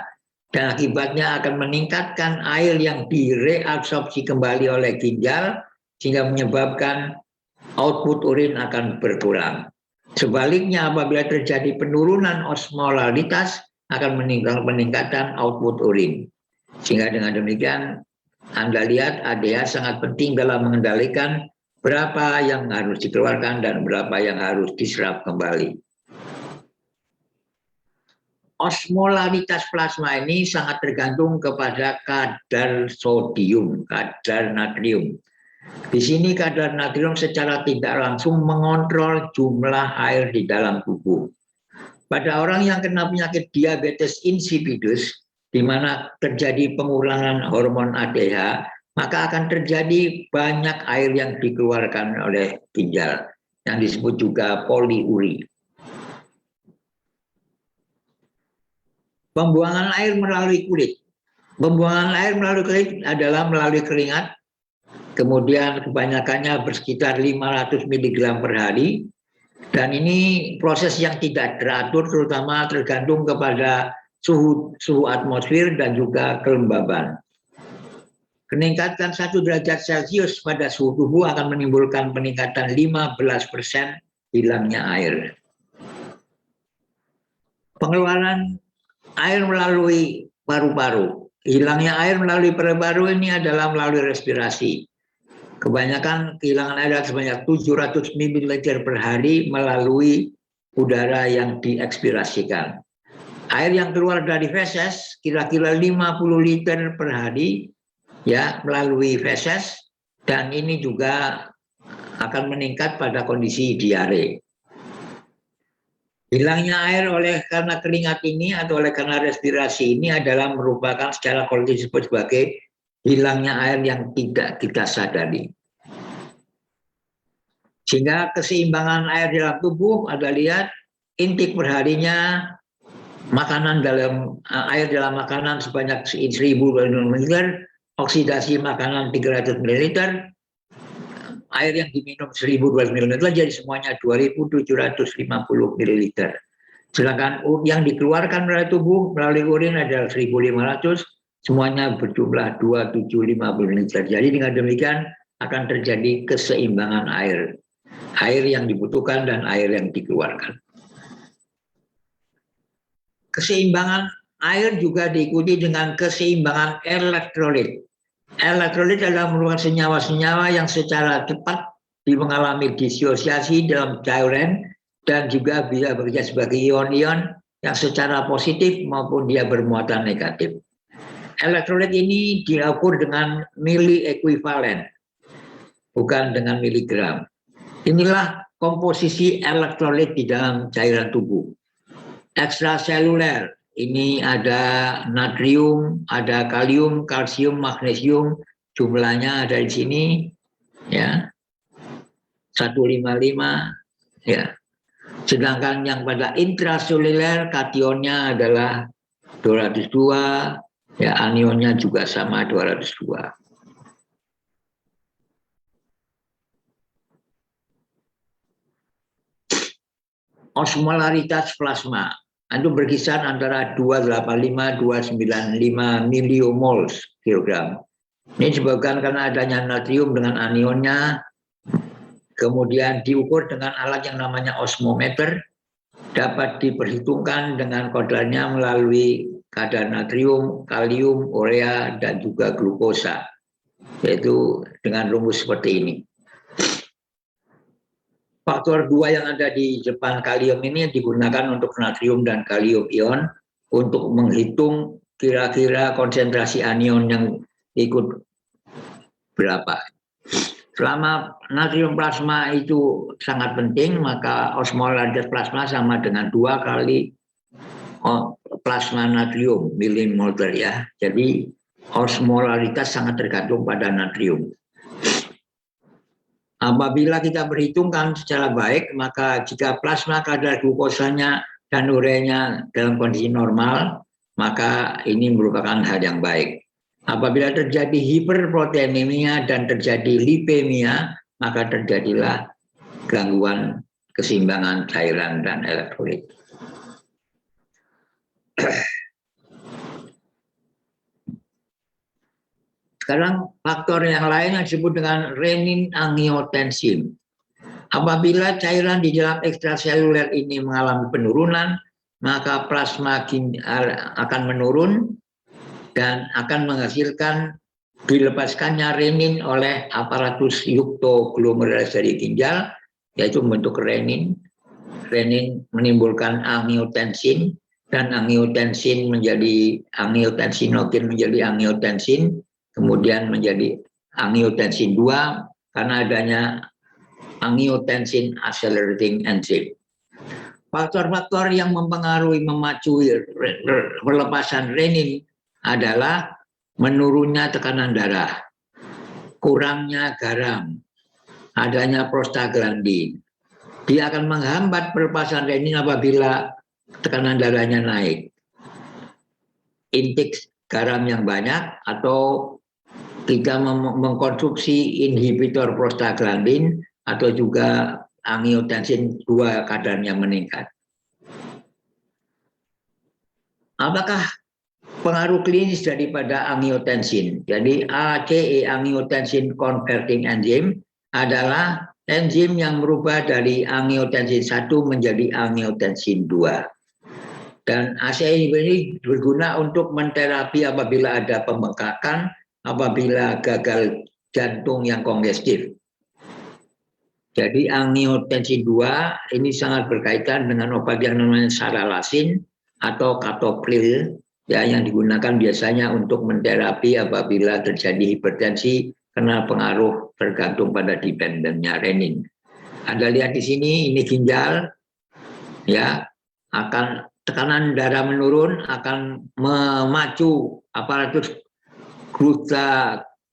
dan akibatnya akan meningkatkan air yang direabsorpsi kembali oleh ginjal sehingga menyebabkan output urin akan berkurang. Sebaliknya apabila terjadi penurunan osmolaritas akan meningkatkan output urin. Sehingga dengan demikian Anda lihat ADH sangat penting dalam mengendalikan berapa yang harus dikeluarkan dan berapa yang harus diserap kembali. Osmolaritas plasma ini sangat tergantung kepada kadar sodium, kadar natrium. Di sini kadar natrium secara tidak langsung mengontrol jumlah air di dalam tubuh. Pada orang yang kena penyakit diabetes insipidus, di mana terjadi pengurangan hormon ADH, maka akan terjadi banyak air yang dikeluarkan oleh ginjal, yang disebut juga poliuri. Pembuangan air melalui kulit. Pembuangan air melalui kulit adalah melalui keringat, kemudian kebanyakannya bersekitar 500 mg per hari, dan ini proses yang tidak teratur, terutama tergantung kepada suhu atmosfer dan juga kelembaban. Peningkatan 1 derajat Celcius pada suhu tubuh akan menimbulkan peningkatan 15% hilangnya air. Pengeluaran air melalui paru-paru. Hilangnya air melalui paru-paru ini adalah melalui respirasi. Kebanyakan kehilangan air sebanyak 700 ml per hari melalui udara yang diekspirasikan. Air yang keluar dari feses kira-kira 50 liter per hari ya melalui feses, dan ini juga akan meningkat pada kondisi diare. Hilangnya air oleh karena keringat ini atau oleh karena respirasi ini adalah merupakan secara kolektif disebut sebagai hilangnya air yang tidak kita sadari. Sehingga keseimbangan air dalam tubuh, Anda lihat intake perharinya makanan dalam air dalam makanan sebanyak 1.000 ml, oksidasi makanan 300 ml, air yang diminum 1.200 ml, jadi semuanya 2.750 ml. Sedangkan yang dikeluarkan melalui tubuh melalui urin adalah 1.500, semuanya berjumlah 2.750 ml. Jadi dengan demikian akan terjadi keseimbangan air. Air yang dibutuhkan dan air yang dikeluarkan. Keseimbangan air juga diikuti dengan keseimbangan elektrolit. Elektrolit adalah merupakan senyawa-senyawa yang secara cepat mengalami disosiasi dalam cairan dan juga bisa bekerja sebagai ion-ion yang secara positif maupun dia bermuatan negatif. Elektrolit ini diukur dengan mili ekuivalen, bukan dengan miligram. Inilah komposisi elektrolit di dalam cairan tubuh. Ekstraseluler. Ini ada natrium, ada kalium, kalsium, magnesium, jumlahnya ada di sini, ya, 155, ya. Sedangkan yang pada intraseluler kationnya adalah 202, ya, anionnya juga sama 202. Osmolaritas plasma itu berkisar antara 285-295 milimoles kilogram. Ini disebabkan karena adanya natrium dengan anionnya, kemudian diukur dengan alat yang namanya osmometer, dapat diperhitungkan dengan kadarnya melalui kadar natrium, kalium, urea, dan juga glukosa, yaitu dengan rumus seperti ini. Faktor 2 yang ada di depan kalium ini digunakan untuk natrium dan kalium ion untuk menghitung kira-kira konsentrasi anion yang ikut berapa. Selama natrium plasma itu sangat penting, maka osmolaritas plasma sama dengan 2 kali plasma natrium milimolar ya. Jadi osmolaritas sangat tergantung pada natrium. Apabila kita perhitungkan secara baik, maka jika plasma kadar glukosanya dan ureanya dalam kondisi normal, maka ini merupakan hal yang baik. Apabila terjadi hiperproteinemia dan terjadi lipemia, maka terjadilah gangguan keseimbangan cairan dan elektrolit. Sekarang faktor yang lain yang disebut dengan renin-angiotensin. Apabila cairan di dalam ekstraseluler ini mengalami penurunan, maka plasma akan menurun dan akan menghasilkan dilepaskannya renin oleh aparatus yuktoglomerulus dari ginjal, yaitu membentuk renin. Renin menimbulkan angiotensin, dan angiotensin menjadi angiotensinogen menjadi angiotensin, kemudian menjadi angiotensin 2 karena adanya angiotensin accelerating enzyme. Faktor-faktor yang mempengaruhi memacu pelepasan renin adalah menurunnya tekanan darah, kurangnya garam, adanya prostaglandin. Dia akan menghambat pelepasan renin apabila tekanan darahnya naik. Intake garam yang banyak atau kita mengkonsumsi inhibitor prostaglandin atau juga angiotensin 2 kadarnya meningkat. Apakah pengaruh klinis daripada angiotensin? Jadi ACE, angiotensin converting enzyme, adalah enzim yang merubah dari angiotensin 1 menjadi angiotensin 2. Dan ACE ini berguna untuk menterapi apabila ada pembengkakan, apabila gagal jantung yang kongestif. Jadi angiotensin 2 ini sangat berkaitan dengan obat yang namanya saralasin atau katopril, ya, yang digunakan biasanya untuk menterapi apabila terjadi hipertensi karena pengaruh tergantung pada dependennya renin. Anda lihat di sini, ini ginjal, ya, akan tekanan darah menurun, akan memacu aparatus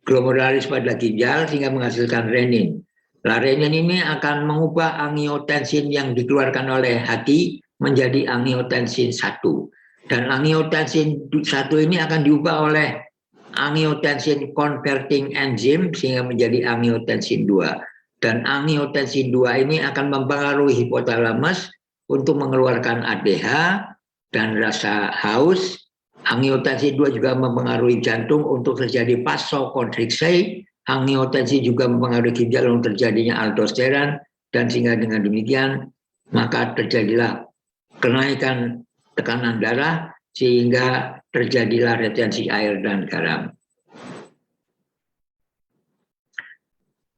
glomeralis pada ginjal sehingga menghasilkan renin. Nah, renin ini akan mengubah angiotensin yang dikeluarkan oleh hati menjadi angiotensin 1. Dan angiotensin 1 ini akan diubah oleh angiotensin converting enzyme sehingga menjadi angiotensin 2. Dan angiotensin 2 ini akan mempengaruhi hipotalamus untuk mengeluarkan ADH dan rasa haus. Angiotensin 2 juga mempengaruhi jantung untuk terjadi vasokonstriksi. Angiotensin juga mempengaruhi ginjal untuk terjadinya aldosteron, dan sehingga dengan demikian maka terjadilah kenaikan tekanan darah sehingga terjadilah retensi air dan garam.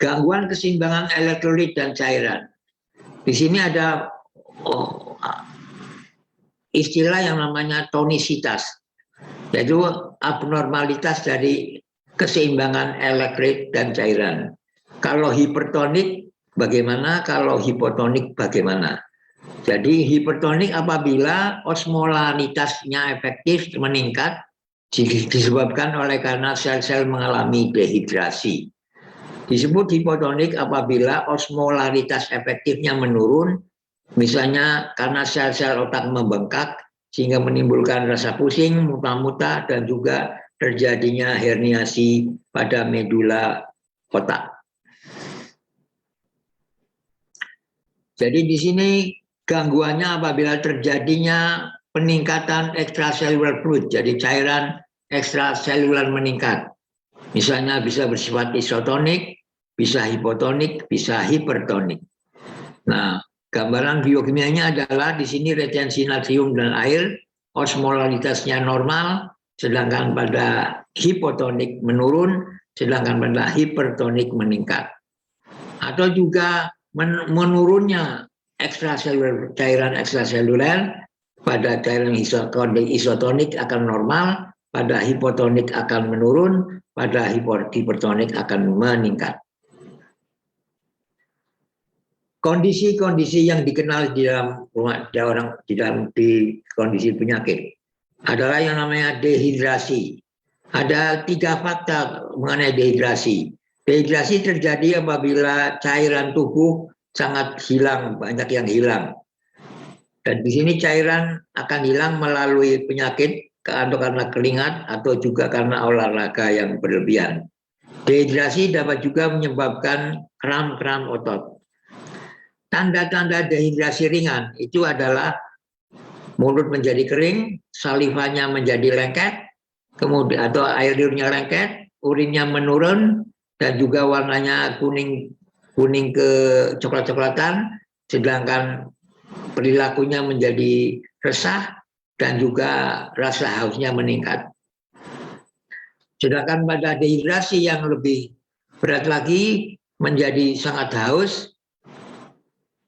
Gangguan keseimbangan elektrolit dan cairan. Di sini ada istilah yang namanya tonisitas, yaitu abnormalitas dari keseimbangan elektrik dan cairan. Kalau hipertonik bagaimana, kalau hipotonik bagaimana. Jadi hipertonik apabila osmolaritasnya efektif meningkat disebabkan oleh karena sel-sel mengalami dehidrasi. Disebut hipotonik apabila osmolaritas efektifnya menurun, misalnya karena sel-sel otak membengkak sehingga menimbulkan rasa pusing, muntah-muntah, dan juga terjadinya herniasi pada medula otak. Jadi di sini gangguannya apabila terjadinya peningkatan extracellular fluid, jadi cairan ekstraseluler meningkat. Misalnya bisa bersifat isotonik, bisa hipotonik, bisa hipertonik. Nah, gambaran biokimianya adalah di sini retensi natrium dan air, osmolaritasnya normal, sedangkan pada hipotonik menurun, sedangkan pada hipertonik meningkat. Atau juga menurunnya cairan ekstraseluler, pada cairan isotonik akan normal, pada hipotonik akan menurun, pada hipertonik akan meningkat. Kondisi-kondisi yang dikenal di dalam kondisi penyakit adalah yang namanya dehidrasi. Ada 3 fakta mengenai dehidrasi. Dehidrasi terjadi apabila cairan tubuh sangat hilang, banyak yang hilang. Dan di sini cairan akan hilang melalui penyakit atau karena keringat atau juga karena olahraga yang berlebihan. Dehidrasi dapat juga menyebabkan kram-kram otot. Tanda-tanda dehidrasi ringan itu adalah mulut menjadi kering, salivanya menjadi lengket, kemudian atau air liurnya lengket, urinnya menurun, dan juga warnanya kuning ke coklat-coklatan, sedangkan perilakunya menjadi resah dan juga rasa hausnya meningkat. Sedangkan pada dehidrasi yang lebih berat lagi menjadi sangat haus,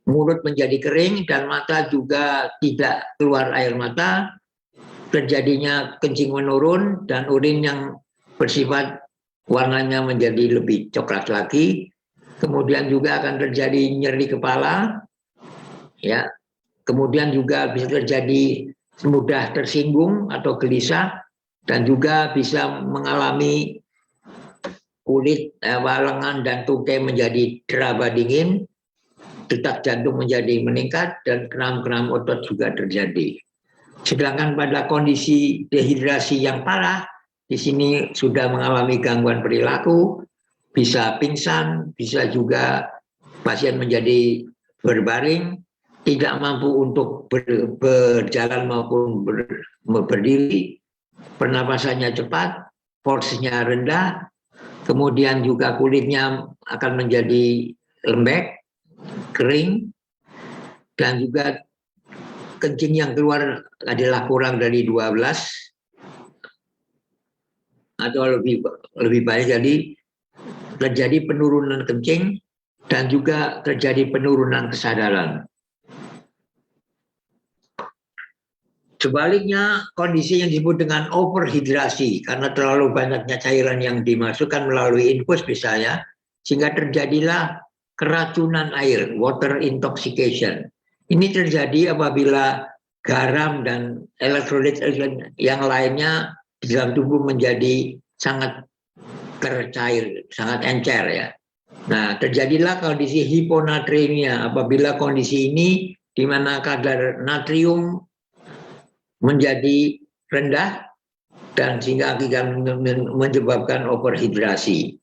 mulut menjadi kering dan mata juga tidak keluar air mata, terjadinya kencing menurun dan urin yang bersifat warnanya menjadi lebih coklat lagi. Kemudian juga akan terjadi nyeri kepala, ya. Kemudian juga bisa terjadi mudah tersinggung atau gelisah, dan juga bisa mengalami kulit, lengan dan tungkai menjadi teraba dingin, detak jantung menjadi meningkat, dan kram-kram otot juga terjadi. Sedangkan pada kondisi dehidrasi yang parah, di sini sudah mengalami gangguan perilaku, bisa pingsan, bisa juga pasien menjadi berbaring, tidak mampu untuk berjalan maupun berdiri, pernapasannya cepat, porsinya rendah, kemudian juga kulitnya akan menjadi lembek, kering, dan juga kencing yang keluar adalah kurang dari 12 atau lebih banyak. Jadi terjadi penurunan kencing dan juga terjadi penurunan kesadaran. Sebaliknya, kondisi yang disebut dengan overhidrasi karena terlalu banyaknya cairan yang dimasukkan melalui infus misalnya, sehingga terjadilah keracunan air, water intoxication. Ini terjadi apabila garam dan elektrolit yang lainnya di dalam tubuh menjadi sangat tercair, sangat encer ya. Nah, terjadilah kondisi hiponatremia apabila kondisi ini di mana kadar natrium menjadi rendah dan sehingga akan menyebabkan overhidrasi.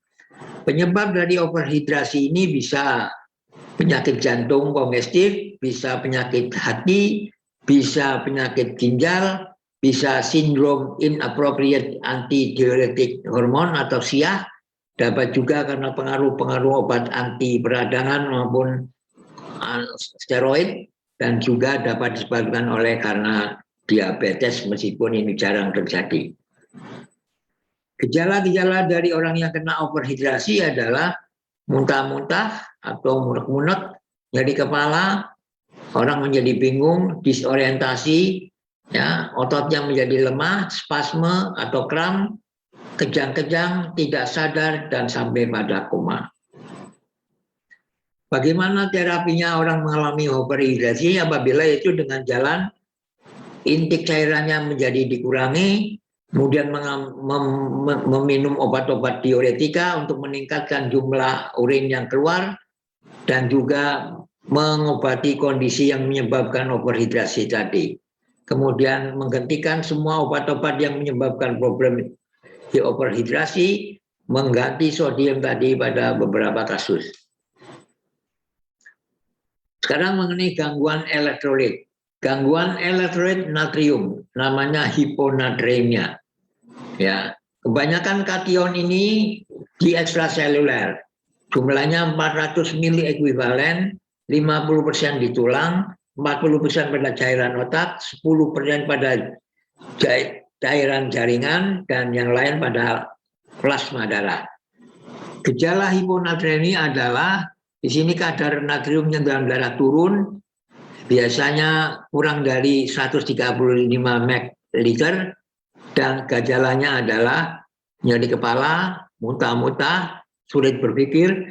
Penyebab dari overhidrasi ini bisa penyakit jantung kongestif, bisa penyakit hati, bisa penyakit ginjal, bisa sindrom inappropriate antidiuretic hormone atau SIAH, dapat juga karena pengaruh-pengaruh obat anti peradangan maupun steroid, dan juga dapat disebabkan oleh karena diabetes meskipun ini jarang terjadi. Gejala-gejala dari orang yang kena overhidrasi adalah muntah-muntah atau munek-munek, nyeri kepala, orang menjadi bingung, disorientasi, ya, ototnya menjadi lemah, spasme atau kram, kejang-kejang, tidak sadar, dan sampai pada koma. Bagaimana terapinya orang mengalami overhidrasi? Apabila itu dengan jalan intik cairannya menjadi dikurangi, kemudian meminum obat-obat diuretika untuk meningkatkan jumlah urin yang keluar, dan juga mengobati kondisi yang menyebabkan overhidrasi tadi. Kemudian menghentikan semua obat-obat yang menyebabkan problem overhidrasi, mengganti sodium tadi pada beberapa kasus. Sekarang mengenai gangguan elektrolit. Gangguan elektrolit natrium, namanya hiponatremia. Ya, kebanyakan kation ini di ekstraseluler. Jumlahnya 400 mili ekuivalen, 50% di tulang, 40% pada cairan otak, 10% pada cairan jaringan, dan yang lain pada plasma darah. Gejala hiponatremia adalah di sini kadar natriumnya dalam darah turun, biasanya kurang dari 135 ml, dan gejalanya adalah nyeri kepala, muntah-muntah, sulit berpikir,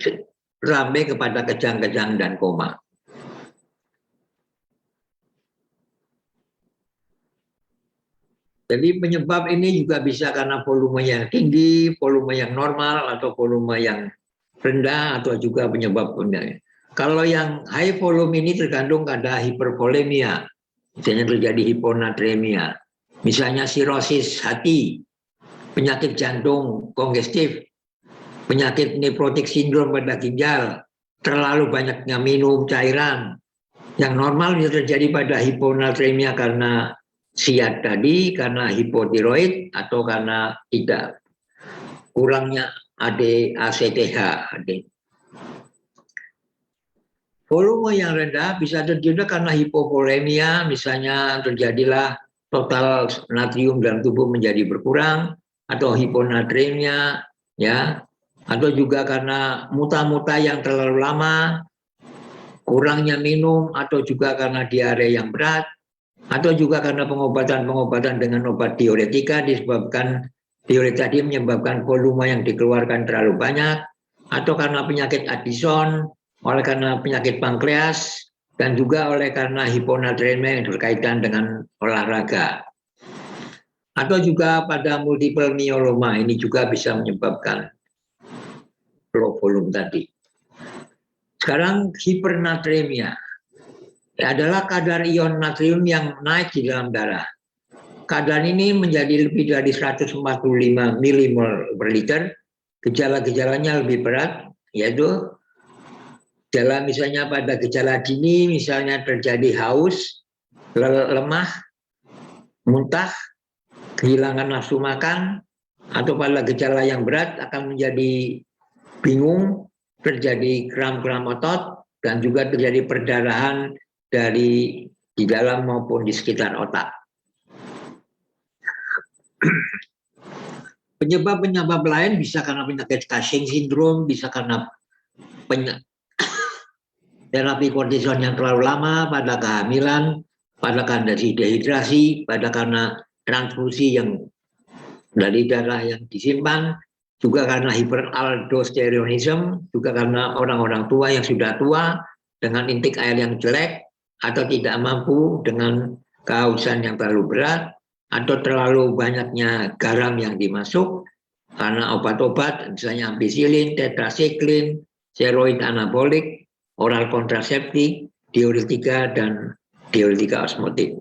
sampai kepada kejang-kejang dan koma. Jadi penyebab ini juga bisa karena volume yang tinggi, volume yang normal, atau volume yang rendah, atau juga penyebab lainnya. Kalau yang high volume ini tergantung pada hipervolemia, misalnya terjadi hiponatremia, misalnya sirosis hati, penyakit jantung kongestif, penyakit nephrotic syndrome pada ginjal, terlalu banyaknya minum cairan. Yang normal bisa terjadi pada hiponatremia karena siat tadi, karena hipotiroid, atau karena tidak kurangnya ACTH. Volume yang rendah bisa terjadi karena hipovolemia, misalnya terjadilah total natrium dalam tubuh menjadi berkurang, atau hiponatremia, ya, atau juga karena muta-muta yang terlalu lama, kurangnya minum, atau juga karena diare yang berat, atau juga karena pengobatan dengan obat diuretika disebabkan diuretika tadi menyebabkan volume yang dikeluarkan terlalu banyak, atau karena penyakit Addison, oleh karena penyakit pankreas, dan juga oleh karena hiponatremia yang berkaitan dengan olahraga. Atau juga pada multiple myeloma, ini juga bisa menyebabkan low volume tadi. Sekarang hipernatremia adalah kadar ion natrium yang naik di dalam darah. Kadar ini menjadi lebih dari 145 mmol per liter. Gejala-gejalanya lebih berat, yaitu gejala misalnya pada gejala dini, misalnya terjadi haus, lemah, muntah, kehilangan nafsu makan, atau pada gejala yang berat akan menjadi bingung, terjadi kram-kram otot, dan juga terjadi perdarahan dari di dalam maupun di sekitar otak. Penyebab-penyebab lain bisa karena penyakit Cushing syndrome, bisa karena terapi kortison yang terlalu lama pada kehamilan, pada karena dehidrasi, pada karena transfusi yang dari darah yang disimpan, juga karena hiperaldosteronism, juga karena orang-orang tua yang sudah tua dengan intake air yang jelek, atau tidak mampu dengan kehausan yang terlalu berat, atau terlalu banyaknya garam yang dimasuk karena obat-obat misalnya ampicillin, tetracycline, steroid anabolik, oral kontrasepsi, diuretika, dan diuretika osmotik.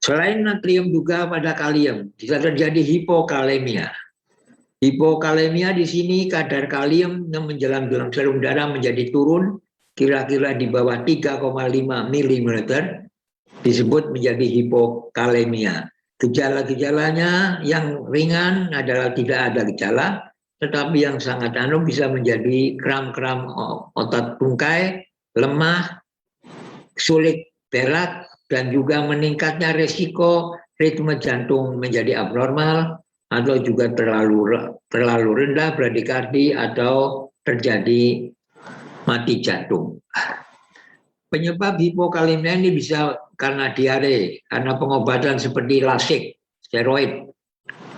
Selain natrium juga pada kalium bisa terjadi hipokalemia. Hipokalemia di sini kadar kalium yang menjelang dalam serum darah menjadi turun kira-kira di bawah 3,5 mm, disebut menjadi hipokalemia. Gejala-gejalanya yang ringan adalah tidak ada gejala, tetapi yang sangat bisa menjadi kram-kram otot tungkai, lemah, sulit berak, dan juga meningkatnya resiko ritme jantung menjadi abnormal, atau juga terlalu rendah bradikardi, atau terjadi mati jantung. Penyebab hipokalemia ini bisa karena diare, karena pengobatan seperti lasik, steroid,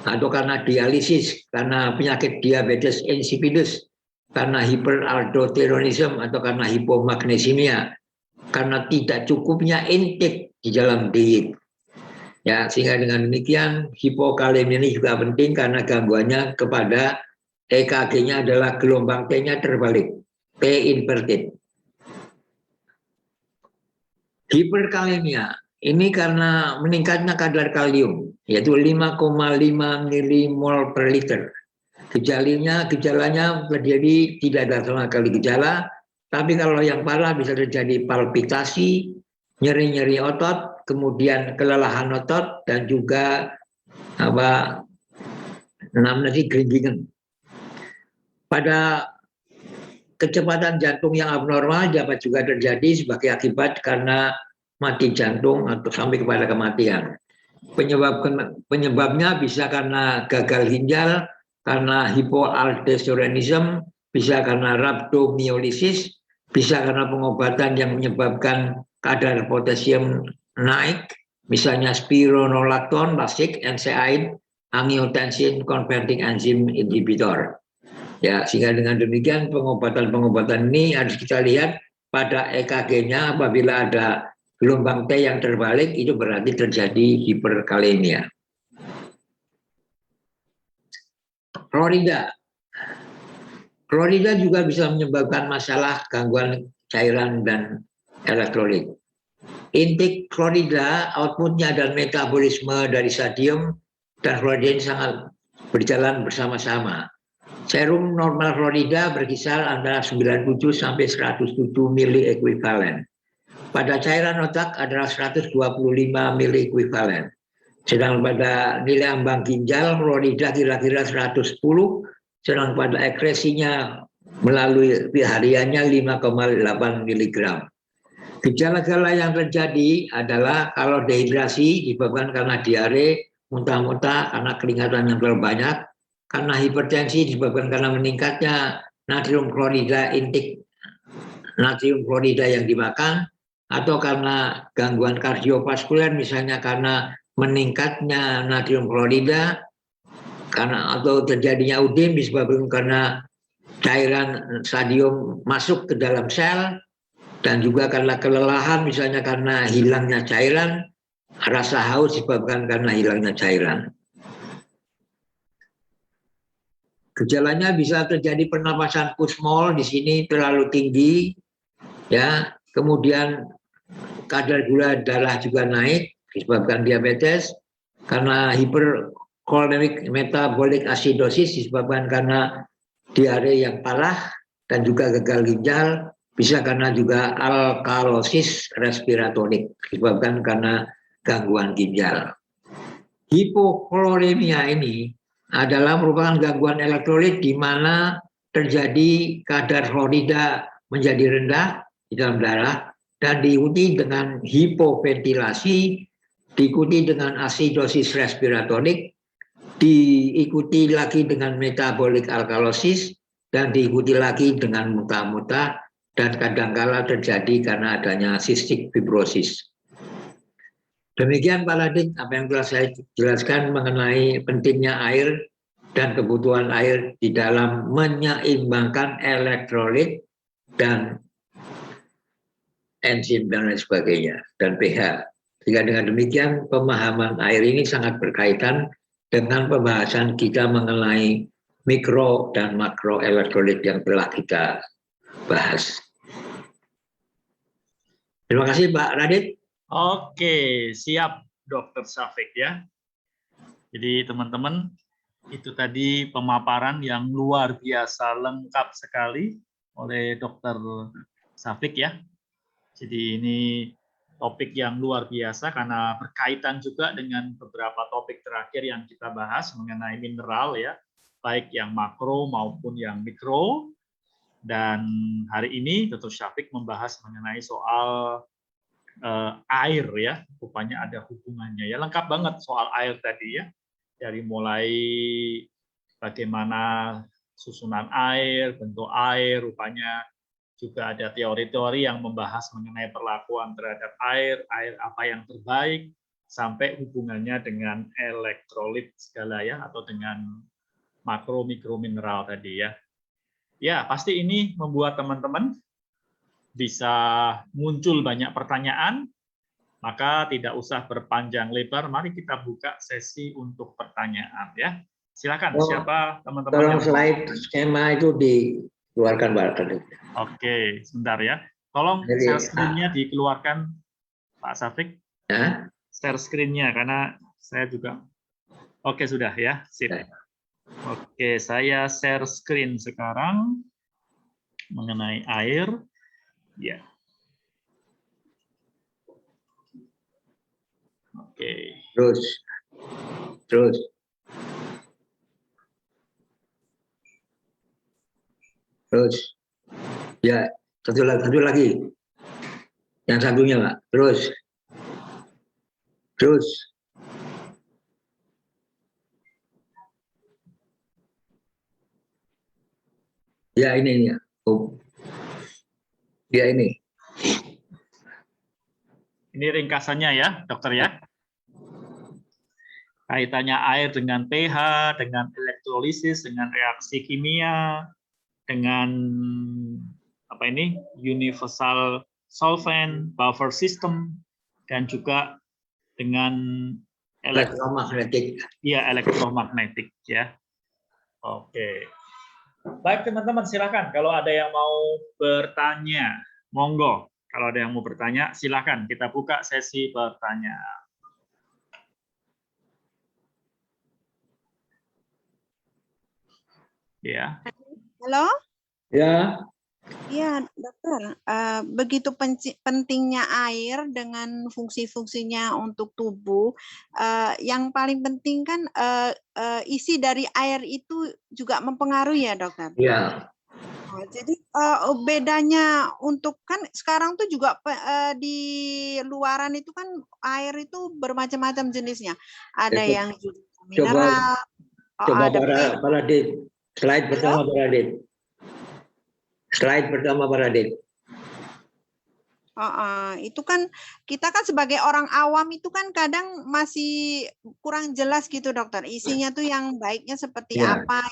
atau karena dialisis, karena penyakit diabetes insipidus, karena hiperaldosteronism, atau karena hipomagnesemia, karena tidak cukupnya intake di dalam diet. Ya, sehingga dengan demikian hipokalemia ini juga penting karena gangguannya kepada EKG-nya adalah gelombang T-nya terbalik, T inverted. Hiperkalemia ini karena meningkatnya kadar kalium, yaitu 5,5 mmol per liter. Gejalanya terjadi tidak ada sama sekali gejala, tapi kalau yang parah bisa terjadi palpitasi, nyeri-nyeri otot, kemudian kelelahan otot, dan juga geringingan. Pada kecepatan jantung yang abnormal dapat juga terjadi sebagai akibat karena mati jantung atau sampai kepada kematian. Penyebabnya bisa karena gagal ginjal, karena hipoaldosteronism, bisa karena rhabdomyolysis, bisa karena pengobatan yang menyebabkan kadar potasium naik, misalnya spironolactone, lasik, NSAID, angiotensin converting enzyme inhibitor. Ya, sehingga dengan demikian pengobatan-pengobatan ini harus kita lihat pada EKG-nya. Apabila ada gelombang T yang terbalik, itu berarti terjadi hiperkalemia. Klorida. Klorida juga bisa menyebabkan masalah gangguan cairan dan elektrolit. Intake klorida, outputnya dan metabolisme dari sodium dan klorida ini sangat berjalan bersama-sama. Serum normal klorida berkisar antara 97 sampai 107 mili ekuivalen. Pada cairan otak adalah 125 mili ekuivalen. Sedang pada nilai ambang ginjal klorida kira-kira 110, sedang pada ekskresinya melalui hariannya 5,8 miligram. Gejala-gejala yang terjadi adalah kalau dehidrasi disebabkan karena diare, muntah-muntah karena keringatan yang terlalu banyak, karena hipertensi disebabkan karena meningkatnya natrium klorida, intake natrium klorida yang dimakan, atau karena gangguan kardiovaskuler misalnya karena meningkatnya natrium klorida, karena atau terjadinya UDEM disebabkan karena cairan sodium masuk ke dalam sel, dan juga karena kelelahan misalnya karena hilangnya cairan, rasa haus disebabkan karena hilangnya cairan. Gejalanya bisa terjadi pernapasan pushmol di sini terlalu tinggi, ya. Kemudian kadar gula darah juga naik disebabkan diabetes, karena hyperkalemic metabolic acidosis disebabkan karena diare yang parah, dan juga gagal ginjal, bisa karena juga alkalosis respiratorik disebabkan karena gangguan ginjal. Hipokloremia ini adalah merupakan gangguan elektrolit di mana terjadi kadar klorida menjadi rendah di dalam darah dan diikuti dengan hipoventilasi, diikuti dengan asidosis respiratorik, diikuti lagi dengan metabolic alkalosis, dan diikuti lagi dengan muntah-muntah, dan kadangkala terjadi karena adanya cystic fibrosis. Demikian Pak Radit, apa yang telah saya jelaskan mengenai pentingnya air dan kebutuhan air di dalam menyeimbangkan elektrolit dan enzim dan lain sebagainya, dan pH. Sehingga dengan demikian pemahaman air ini sangat berkaitan dengan pembahasan kita mengenai mikro dan makro elektrolit yang telah kita bahas. Terima kasih Pak Radit. Oke, siap Dr. Syafiq ya. Jadi teman-teman, itu tadi pemaparan yang luar biasa lengkap sekali oleh Dr. Syafiq ya. Jadi ini topik yang luar biasa karena berkaitan juga dengan beberapa topik terakhir yang kita bahas mengenai mineral ya, baik yang makro maupun yang mikro. Dan hari ini Dr. Syafiq membahas mengenai soal air ya, rupanya ada hubungannya ya, lengkap banget soal air tadi ya, dari mulai bagaimana susunan air, bentuk air, rupanya juga ada teori-teori yang membahas mengenai perlakuan terhadap air, air apa yang terbaik, sampai hubungannya dengan elektrolit segala ya, atau dengan makro mikro mineral tadi ya. Ya, pasti ini membuat teman-teman bisa muncul banyak pertanyaan, maka tidak usah berpanjang lebar. Mari kita buka sesi untuk pertanyaan ya. Silakan siapa teman-teman Tolong yang slide skema itu dikeluarkan Pak Radit. Oke, sebentar ya. Tolong share screen-nya dikeluarkan Pak Syafiq. Ya. Share screen-nya karena saya juga. Oke, sudah ya. Sip. Oke, saya share screen sekarang mengenai air. Ya. Oke. Terus. Terus, ya, satu lagi. Yang satunya, Pak. Terus. Ya, ini. Oh. Ya, ini. Ini ringkasannya ya, dokter ya. Kaitannya air dengan pH, dengan elektrolisis, dengan reaksi kimia, dengan apa ini? Universal solvent, buffer system, dan juga dengan Elektromagnetik. Iya, elektromagnetik ya. Oke. Baik teman-teman, silakan kalau ada yang mau bertanya, monggo. Kalau ada yang mau bertanya, silakan kita buka sesi pertanyaan. Ya. Halo? Ya. Iya, dokter. Begitu pentingnya air dengan fungsi-fungsinya untuk tubuh. Yang paling penting kan isi dari air itu juga mempengaruhi ya, dokter. Ya. Jadi bedanya untuk kan sekarang tuh juga di luaran itu kan air itu bermacam-macam jenisnya. Ada Itu. yang mineral. Coba ada para Dit. Slide pertama para Dit. Slide pertama para Dit. Itu kan kita kan sebagai orang awam itu kan kadang masih kurang jelas gitu dokter. Isinya tuh yang baiknya seperti Ya. apa.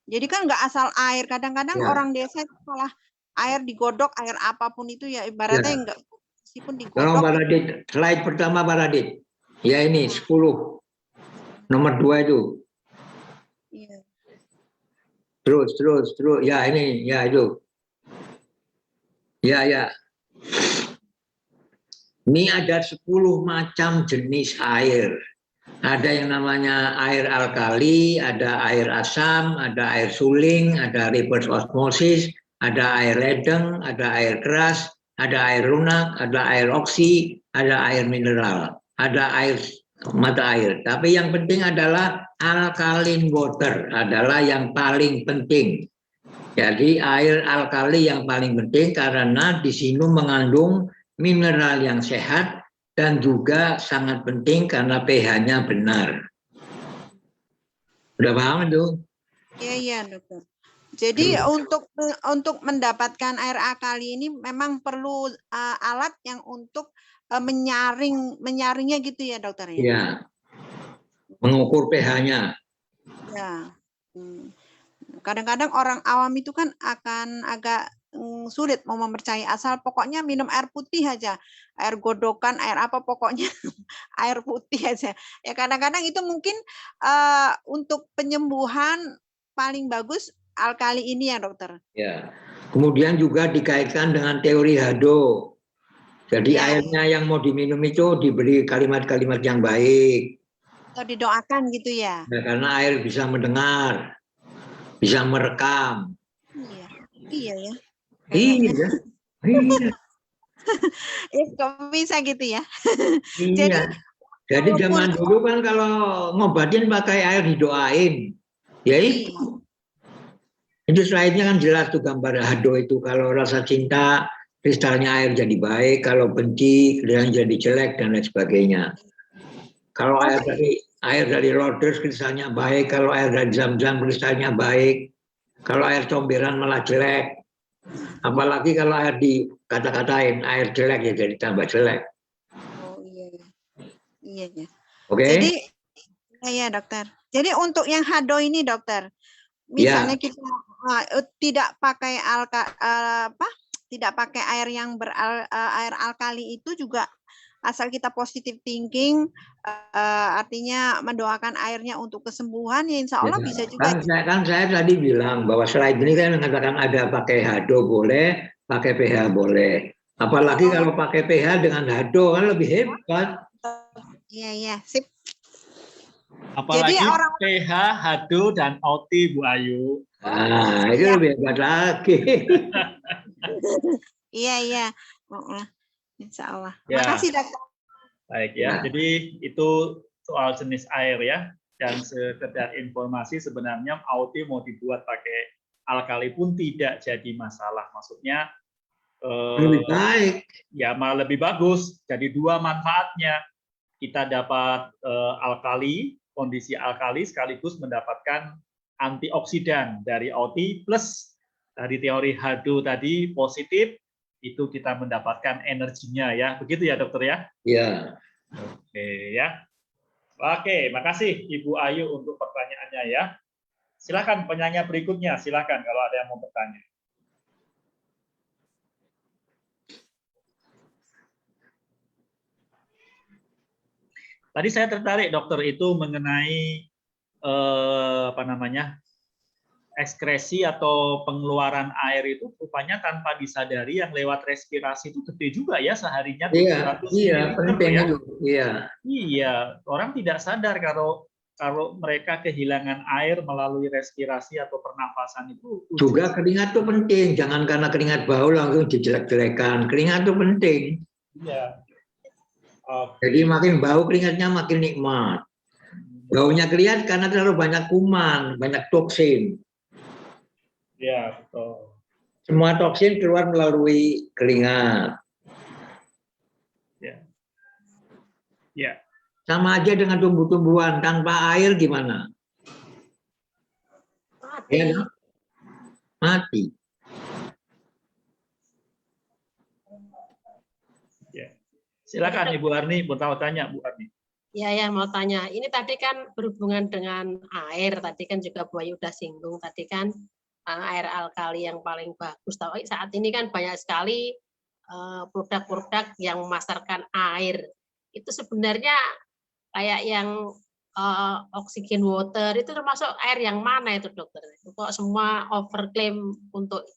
Jadi kan nggak asal air. Kadang-kadang Ya. orang desa itu malah air digodok, air apapun itu ya ibaratnya Ya. enggak meskipun Tolong digodok. para Dit. Slide pertama para Dit. Ya ini 10. Nomor 2 itu. Iya. Terus. Ya ini, ya itu. Ya. Ini ada 10 macam jenis air. Ada yang namanya air alkali, ada air asam, ada air suling, ada reverse osmosis, ada air ledeng, ada air keras, ada air lunak, ada air oksi, ada air mineral, ada air mata air. Tapi yang penting adalah alkaline water adalah yang paling penting. Jadi air alkali yang paling penting karena di sini mengandung mineral yang sehat dan juga sangat penting karena pH-nya benar. Udah paham itu? Iya dokter. Jadi untuk mendapatkan air alkali ini memang perlu alat yang untuk menyaringnya gitu ya dokter ya. Iya. Mengukur pH-nya. Ya. Kadang-kadang orang awam itu kan akan agak sulit mau mempercayai asal pokoknya minum air putih aja, air godokan, air apa pokoknya air putih aja. Ya kadang-kadang itu mungkin untuk penyembuhan paling bagus alkali ini ya dokter. Ya. Kemudian juga dikaitkan dengan teori Haddo. Jadi Ya. airnya yang mau diminum itu diberi kalimat-kalimat yang baik. Atau didoakan gitu ya. Ya, karena air bisa mendengar, bisa merekam. Iya ya. Iya. Kok bisa gitu ya. Iya. Jadi zaman dulu kan kalau ngobatin pakai air didoain. Ya itu. Itu slide-nya kan jelas tuh gambar Haddo itu. Kalau rasa cinta, kristalnya air jadi baik. Kalau benci, kristalnya jadi jelek dan lain sebagainya. Kalau air dari Rhodes, kristalnya baik. Kalau air dari Zam-Zam, kristalnya baik. Kalau air comberan malah jelek. Apalagi kalau air dikata-katain, air jelek ya jadi tambah jelek. Oh iya ya. Oke. Jadi ya dokter. Jadi untuk yang Haddo ini dokter, misalnya kita tidak pakai tidak pakai air yang air alkali itu juga asal kita positive thinking, artinya mendoakan airnya untuk kesembuhan ya insya Allah bisa juga. Kan saya tadi bilang bahwa slide ini kan mengatakan ada pakai Haddo boleh, pakai pH boleh. Apalagi kalau pakai pH dengan Haddo kan lebih hebat. Iya, sip. Apalagi jadi orang pH, Haddo, dan OT Bu Ayu. Nah, itu lebih hebat lagi. Iya. Insya Allah. Ya. Makasih dokter. Baik ya. Jadi itu soal jenis air ya. Dan sekedar informasi sebenarnya OT mau dibuat pakai alkali pun tidak jadi masalah. Maksudnya Lebih baik. ya malah lebih bagus. Jadi dua manfaatnya, kita dapat alkali, kondisi alkali sekaligus mendapatkan antioksidan dari OT plus dari teori H2 tadi positif, itu kita mendapatkan energinya ya. Begitu ya dokter ya? Ya. Oke ya. Oke, makasih Ibu Ayu untuk pertanyaannya ya. Silakan penanya berikutnya, silakan kalau ada yang mau bertanya. Tadi saya tertarik dokter itu mengenai apa namanya, ekskresi atau pengeluaran air itu rupanya tanpa disadari yang lewat respirasi itu gede juga ya seharinya 700 Iya, ml penting ya. itu. Iya. Iya, orang tidak sadar kalau mereka kehilangan air melalui respirasi atau pernafasan itu. Juga keringat itu penting, jangan karena keringat bau langsung dijelek-jelekan. Keringat itu penting. Iya. Jadi makin bau keringatnya makin nikmat. Baunya kelihatan karena terlalu banyak kuman, banyak toksin. Ya, betul. Semua toksin keluar melalui keringat. Ya. Ya. Sama aja dengan tumbuh-tumbuhan, tanpa air gimana? Mati. Ya, mati. Ya. Silakan Ibu Arni, mau tanya Bu Arni. Ya, mau tanya. Ini tadi kan berhubungan dengan air. Tadi kan juga Bu Ayu udah singgung. Tadi kan air alkali yang paling bagus. Tapi saat ini kan banyak sekali produk-produk yang memasarkan air. Itu sebenarnya kayak yang oksigen water itu termasuk air yang mana itu dokter? Kok semua overclaim untuk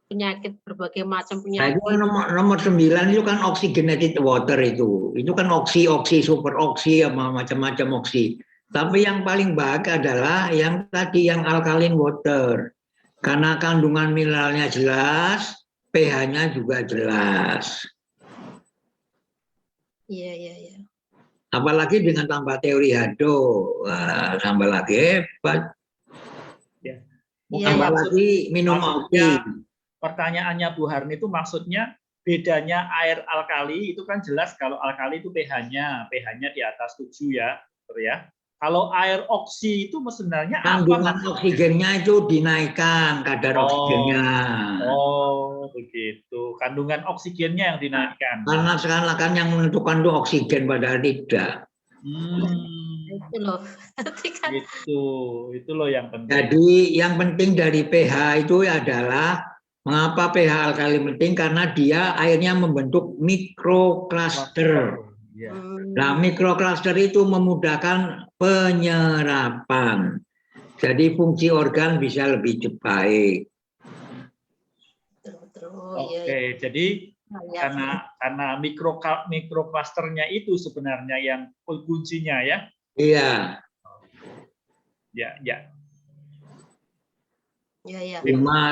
penyakit berbagai macam Nah, penyakit? itu kan nomor 9 itu kan oxygenated water itu. Itu kan oksi, super oksi, sama macam-macam oksi. Tapi yang paling baik adalah yang tadi yang alkaline water. Karena kandungan mineralnya jelas, pH-nya juga jelas. Iya. Apalagi dengan tambah teori H2, tambah lagi hebat. Ya. Tambah lagi minum oksi. Pertanyaannya Bu Harni itu maksudnya bedanya air alkali itu kan jelas kalau alkali itu pH-nya di atas 7 ya, betul ya. Kalau air oksi itu sebenarnya kandungan apa? Oksigennya itu dinaikkan kadar oksigennya. Oh, begitu. Kandungan oksigennya yang dinaikkan. Karena sekarang kan yang menentukan itu oksigen padahal tidak. Itu loh. Itu loh yang penting. Jadi yang penting dari pH itu adalah mengapa pH alkali penting karena dia airnya membentuk mikrokluster. Nah, mikrokluster itu memudahkan penyerapan. Jadi fungsi organ bisa lebih baik. Oke, jadi karena mikroklusternya itu sebenarnya yang kuncinya ya. Iya. Ya. 5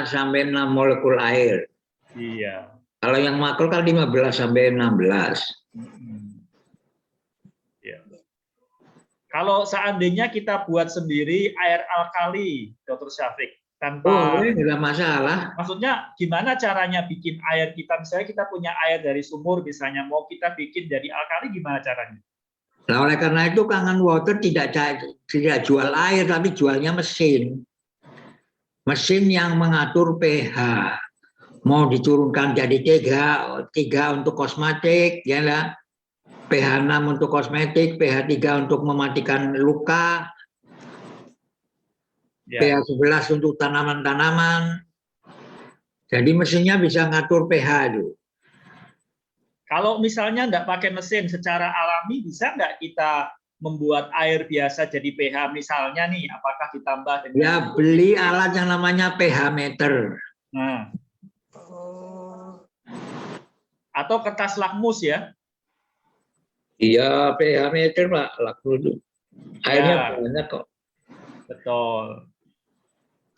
sampai 6 molekul air. Iya. Kalau yang makro kan 15 sampai 16. Ya. Kalau seandainya kita buat sendiri air alkali, Dr. Syafiq, tanpa tidak masalah. Maksudnya gimana caranya bikin air kita, misalnya kita punya air dari sumur misalnya, mau kita bikin jadi alkali gimana caranya? Nah, oleh karena itu Kangen Water tidak jual air tapi jualnya mesin. Mesin yang mengatur pH. Mau diturunkan jadi 3 untuk kosmetik, ya lah. pH 6 untuk kosmetik, pH 3 untuk mematikan luka, pH 11 untuk tanaman-tanaman. Jadi mesinnya bisa ngatur pH itu. Kalau misalnya nggak pakai mesin, secara alami bisa nggak kita membuat air biasa jadi pH misalnya nih, apakah ditambah dengan... Ya, beli alat yang namanya pH meter. Nah. Atau kertas lakmus ya? Iya, pH meter Pak, lakmus. Airnya banyak kok. Betul.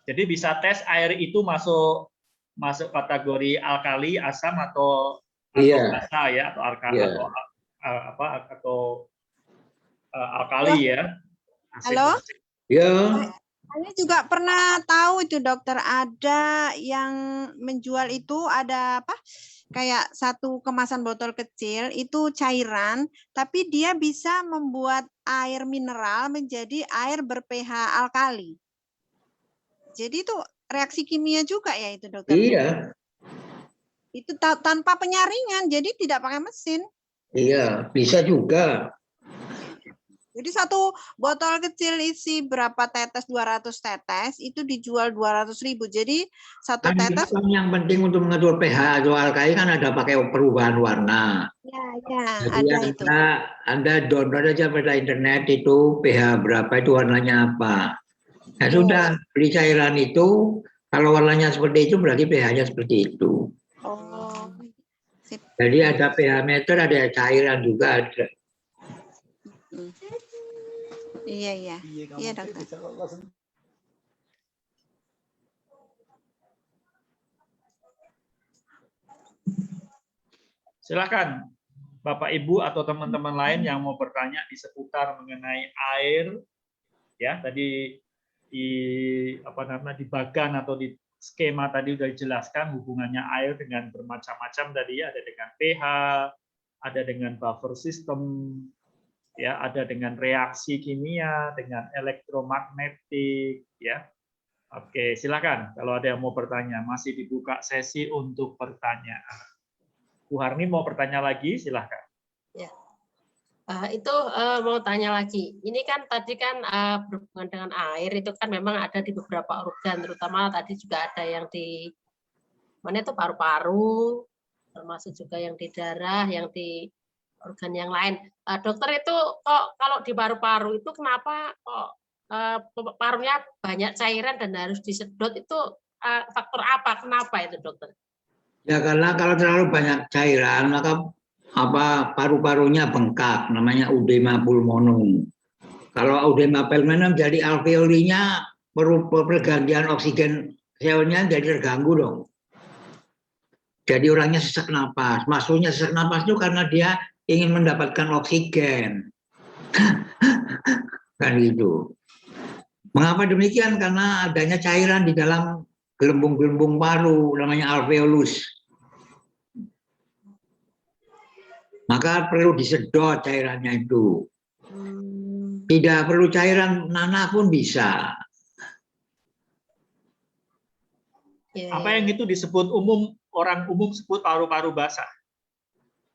Jadi bisa tes air itu masuk kategori alkali, asam atau basa ya, atau alkali atau alkali ya. Halo? Ya. Saya juga pernah tahu itu dokter, ada yang menjual itu, ada apa, kayak satu kemasan botol kecil itu cairan, tapi dia bisa membuat air mineral menjadi air ber-pH alkali. Jadi itu reaksi kimia juga ya itu dokter? Iya, Itu tanpa penyaringan, jadi tidak pakai mesin. iya, bisa juga. Jadi satu botol kecil isi berapa tetes, 200 tetes, itu dijual 200.000. Jadi satu Kan tetes. yang penting untuk mengatur pH atau alkali kan ada pakai perubahan warna. Ya, Jadi ada itu. Anda download aja pada internet itu pH berapa itu warnanya apa. Nah, sudah beli cairan itu, kalau warnanya seperti itu berarti pH-nya seperti itu. Oh, sip. Jadi ada pH meter, ada cairan juga ada. Iya, dokter. Silakan Bapak Ibu atau teman-teman lain yang mau bertanya di seputar mengenai air, ya tadi di bagan atau di skema tadi sudah dijelaskan hubungannya air dengan bermacam-macam tadi ya, ada dengan pH, ada dengan buffer system, ya ada dengan reaksi kimia, dengan elektromagnetik, ya. Oke, silakan kalau ada yang mau bertanya, masih dibuka sesi untuk pertanyaan. Bu Harni mau bertanya lagi, silahkan. Ya. Itu mau tanya lagi. Ini kan tadi kan berhubungan dengan air itu kan memang ada di beberapa organ, terutama tadi juga ada yang di mana itu paru-paru, termasuk juga yang di darah, yang di organ yang lain. Dokter itu kok kalau di paru-paru itu kenapa kok parunya banyak cairan dan harus disedot itu faktor apa? Kenapa itu dokter? Ya karena kalau terlalu banyak cairan maka paru-parunya bengkak, namanya edema pulmonum. Kalau edema pulmonum jadi alveolinya pergantian oksigen selnya jadi terganggu dong. Jadi orangnya sesak napas. Maksudnya sesak napas itu karena dia ingin mendapatkan oksigen. Kan gitu. Mengapa demikian? Karena adanya cairan di dalam gelembung-gelembung paru, namanya alveolus. Maka perlu disedot cairannya itu. Tidak perlu cairan nanah pun bisa. Apa yang itu disebut orang umum sebut paru-paru basah?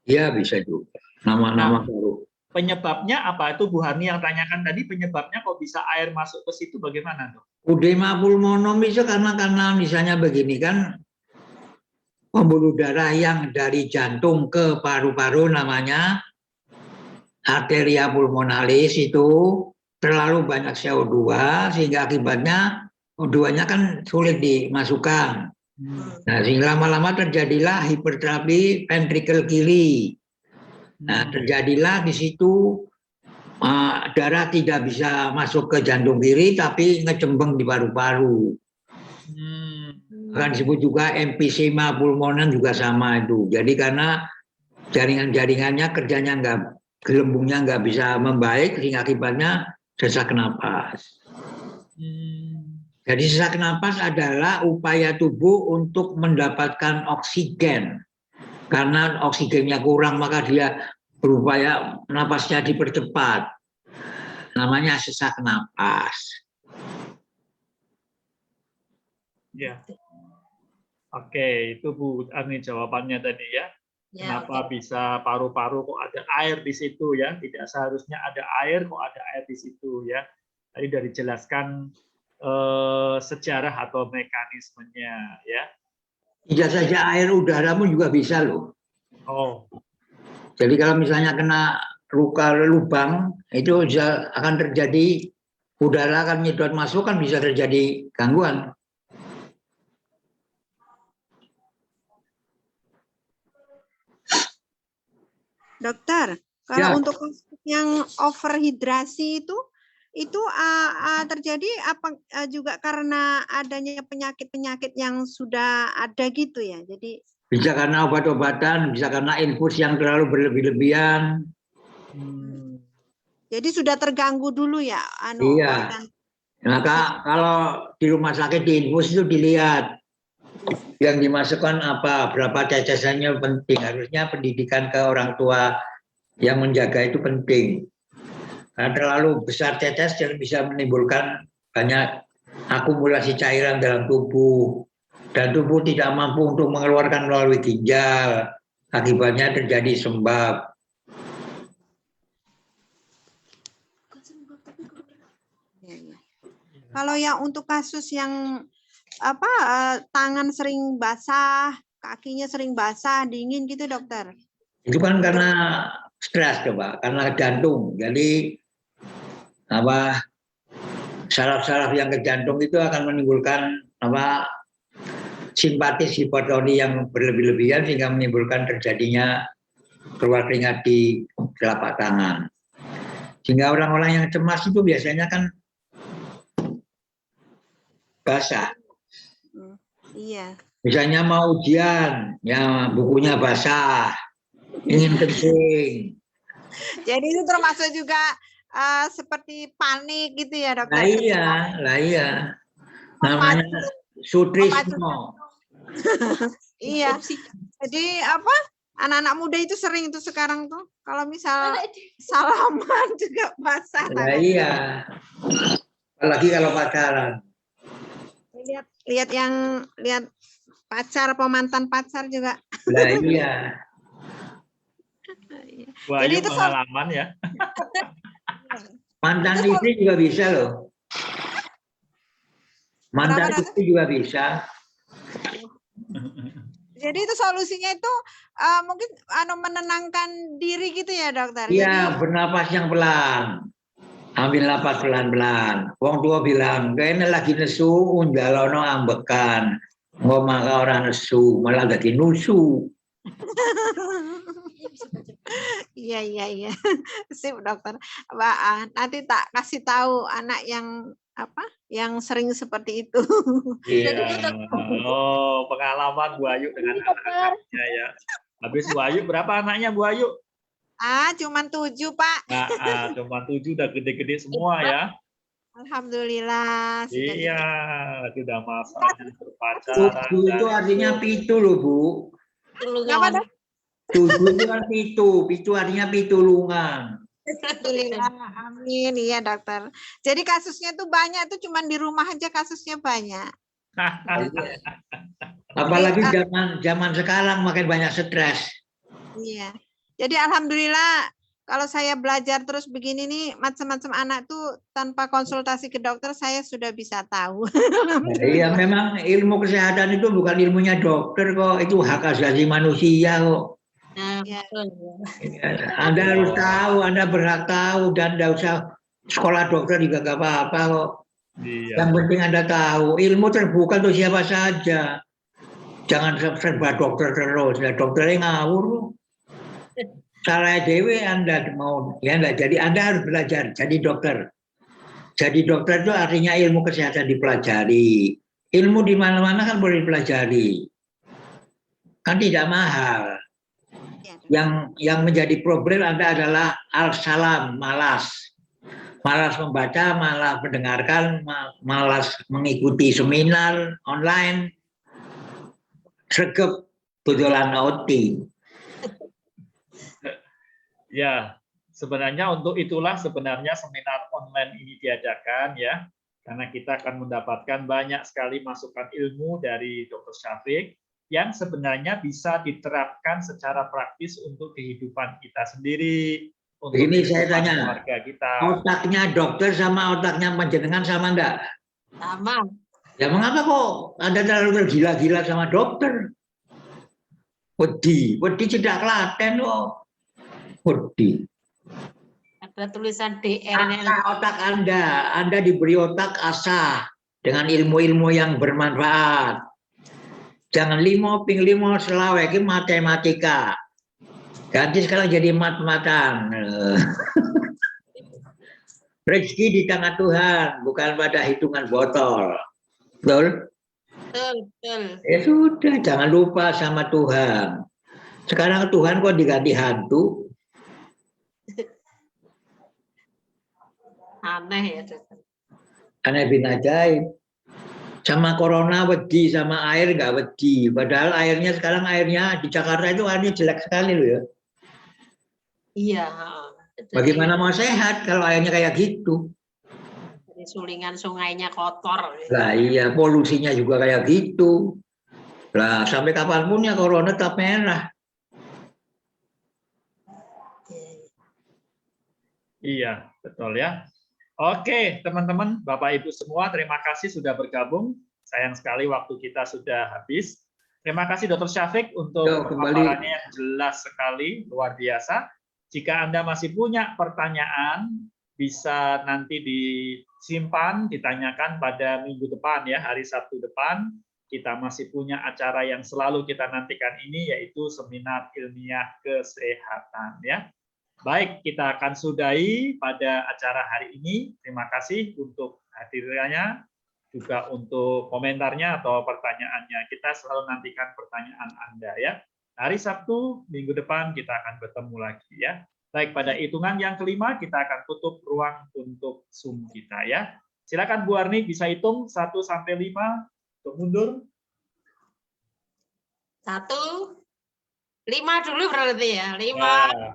Ya bisa juga. Nama-nama paru. Penyebabnya apa? Itu Bu Harni yang tanyakan tadi, penyebabnya kok bisa air masuk ke situ bagaimana, Dok? Edema pulmonum itu karena misalnya begini kan, pembuluh darah yang dari jantung ke paru-paru namanya arteria pulmonalis itu terlalu banyak CO2 sehingga akibatnya O2-nya kan sulit dimasukkan. Nah, sehingga lama-lama terjadilah hipertrofi ventrikel kiri. Nah, terjadilah di situ darah tidak bisa masuk ke jantung kiri tapi ngecembeng di paru-paru. Akan disebut juga emfisema pulmonan juga sama itu. Jadi karena jaringan-jaringannya kerjanya gelembungnya nggak bisa membaik sehingga akibatnya sesak napas. Jadi sesak napas adalah upaya tubuh untuk mendapatkan oksigen. Karena oksigennya kurang maka dia berupaya napasnya dipercepat. Namanya sesak napas. Ya. Oke, itu Bu Ani jawabannya tadi ya. Kenapa bisa paru-paru kok ada air di situ ya? Tidak seharusnya ada air, kok ada air di situ ya. Tadi sudah dijelaskan sejarah atau mekanismenya ya. Tidak saja air, udara pun juga bisa loh. Oh. Jadi kalau misalnya kena luka lubang itu akan terjadi udara akan nyedot masuk kan bisa terjadi gangguan. Dokter, kalau untuk yang overhidrasi itu terjadi apa juga karena adanya penyakit-penyakit yang sudah ada gitu ya. Jadi bisa karena obat-obatan, bisa karena infus yang terlalu berlebih-lebihan. Jadi sudah terganggu dulu ya Iya. Maka kalau di rumah sakit di infus itu dilihat yang dimasukkan apa, berapa tetesannya penting. Harusnya pendidikan ke orang tua yang menjaga itu penting. Karena terlalu besar tetes bisa menimbulkan banyak akumulasi cairan dalam tubuh. Dan tubuh tidak mampu untuk mengeluarkan melalui ginjal. Akibatnya terjadi sembab. Kalau yang untuk kasus yang tangan sering basah, kakinya sering basah, dingin gitu dokter. Itu kan karena stres coba, karena jantung. Jadi saraf-saraf yang ke jantung itu akan menimbulkan simpatis hipotoni yang berlebih-lebihan sehingga menimbulkan terjadinya keluar keringat di telapak tangan. Sehingga orang-orang yang cemas itu biasanya kan basah. Iya. Misalnya mau ujian, ya bukunya basah, ingin kencing. Jadi itu termasuk juga seperti panik gitu ya dokter? Lah iya. Namanya sutrismo. Iya. Jadi anak-anak muda itu sering tuh sekarang tuh kalau misal salaman juga basah. Lah iya. Apalagi kalau pacaran. Lihat pacar atau mantan pacar juga. Lah iya. Wah, Jadi itu itu pengalaman ya. Mantan istri juga bisa loh. Mantan istri juga bisa. Jadi itu solusinya itu mungkin menenangkan diri gitu ya dokter? Iya, bernapas yang pelan. Ambil napas pelan-pelan. Wong tua bilang, kayaknya lagi nesu, unjalono ambekan. Ngomong ke orang nesu, malah lagi nusu. Iya. Sip dokter. Nanti tak kasih tahu anak yang yang sering seperti itu. Iya. Oh, pengalaman Bu Ayu dengan anak-anaknya ya. Habis Bu Ayu berapa anaknya Bu Ayu? Cuman 7 Pak. Cuma 7 udah gede-gede semua ya. Alhamdulillah. Iya, lagi udah masak, berpacaran. 7 itu artinya pitu loh Bu. Apa 7 itu kan pitu artinya pitulungan. Alhamdulillah, amin. Iya dokter. Jadi kasusnya tuh banyak tuh cuman di rumah aja kasusnya banyak. Apalagi zaman sekarang makin banyak stres. Iya. Jadi alhamdulillah kalau saya belajar terus begini nih macam-macam anak tuh tanpa konsultasi ke dokter saya sudah bisa tahu. Iya, memang ilmu kesehatan itu bukan ilmunya dokter kok, itu hak asasi manusia kok. Anda harus tahu, Anda berhak tahu, dan tidak usah sekolah dokter juga nggak apa-apa kok. Iya. Yang penting Anda tahu, ilmu terbuka untuk siapa saja. Jangan serba dokter terus, ya dokternya ngawur. Salah dewe Anda mau, ya enggak, jadi Anda harus belajar jadi dokter. Jadi dokter itu artinya ilmu kesehatan dipelajari. Ilmu di mana-mana kan boleh dipelajari. Kan tidak mahal. Yang menjadi problem Anda adalah al-salam, malas. Malas membaca, malas mendengarkan, malas mengikuti seminar online. Sregep dodolan oti. Ya, sebenarnya untuk itulah sebenarnya seminar online ini diadakan ya. Karena kita akan mendapatkan banyak sekali masukan ilmu dari Dr. Syafiq yang sebenarnya bisa diterapkan secara praktis untuk kehidupan kita sendiri. Untuk ini saya tanya, keluarga kita. Otaknya dokter sama otaknya panjenengan sama enggak? Sama. Ya mengapa kok Anda terlalu tergila-gila sama dokter? Wedi cedak Klaten kok. Wedi. Ada tulisan DR-nya. Otak Anda diberi otak asah dengan ilmu-ilmu yang bermanfaat. Jangan 5 ping 5 selawe ini matematika. Ganti sekarang jadi mat-matan. Rezeki di tangan Tuhan, bukan pada hitungan botol. Betul? Betul. Ya sudah, jangan lupa sama Tuhan. Sekarang Tuhan kok diganti hantu? Aneh ya dokter. Aneh bin ajaib. Sama corona wedi, sama air nggak wedi. Padahal airnya sekarang di Jakarta itu airnya jelek sekali loh ya. Iya. Bagaimana mau sehat kalau airnya kayak gitu? Jadi sulingan sungainya kotor. Lah iya, polusinya juga kayak gitu. Lah sampai kapanpun ya corona tetap merah. Iya, betul ya. Oke, teman-teman, Bapak Ibu semua, terima kasih sudah bergabung. Sayang sekali waktu kita sudah habis. Terima kasih Dr. Syafiq untuk pemaparannya yang jelas sekali, luar biasa. Jika Anda masih punya pertanyaan, bisa nanti disimpan, ditanyakan pada minggu depan ya, hari Sabtu depan. Kita masih punya acara yang selalu kita nantikan ini, yaitu seminar ilmiah kesehatan ya. Baik, kita akan sudahi pada acara hari ini. Terima kasih untuk hadirnya, juga untuk komentarnya atau pertanyaannya. Kita selalu nantikan pertanyaan Anda ya. Hari Sabtu, minggu depan kita akan bertemu lagi ya. Baik, pada hitungan yang kelima kita akan tutup ruang untuk Zoom kita ya. Silakan Bu Arni bisa hitung 1 sampai 5 untuk mundur. 1, 5 dulu berarti ya. 5. Ya.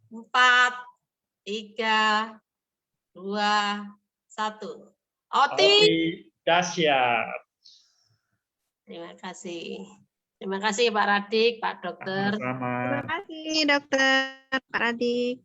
4, 3, 2, 1. Oti. Dahsyat. Terima kasih. Terima kasih Pak Radik, Pak Dokter. Sama-sama. Terima kasih dokter, Pak Radik.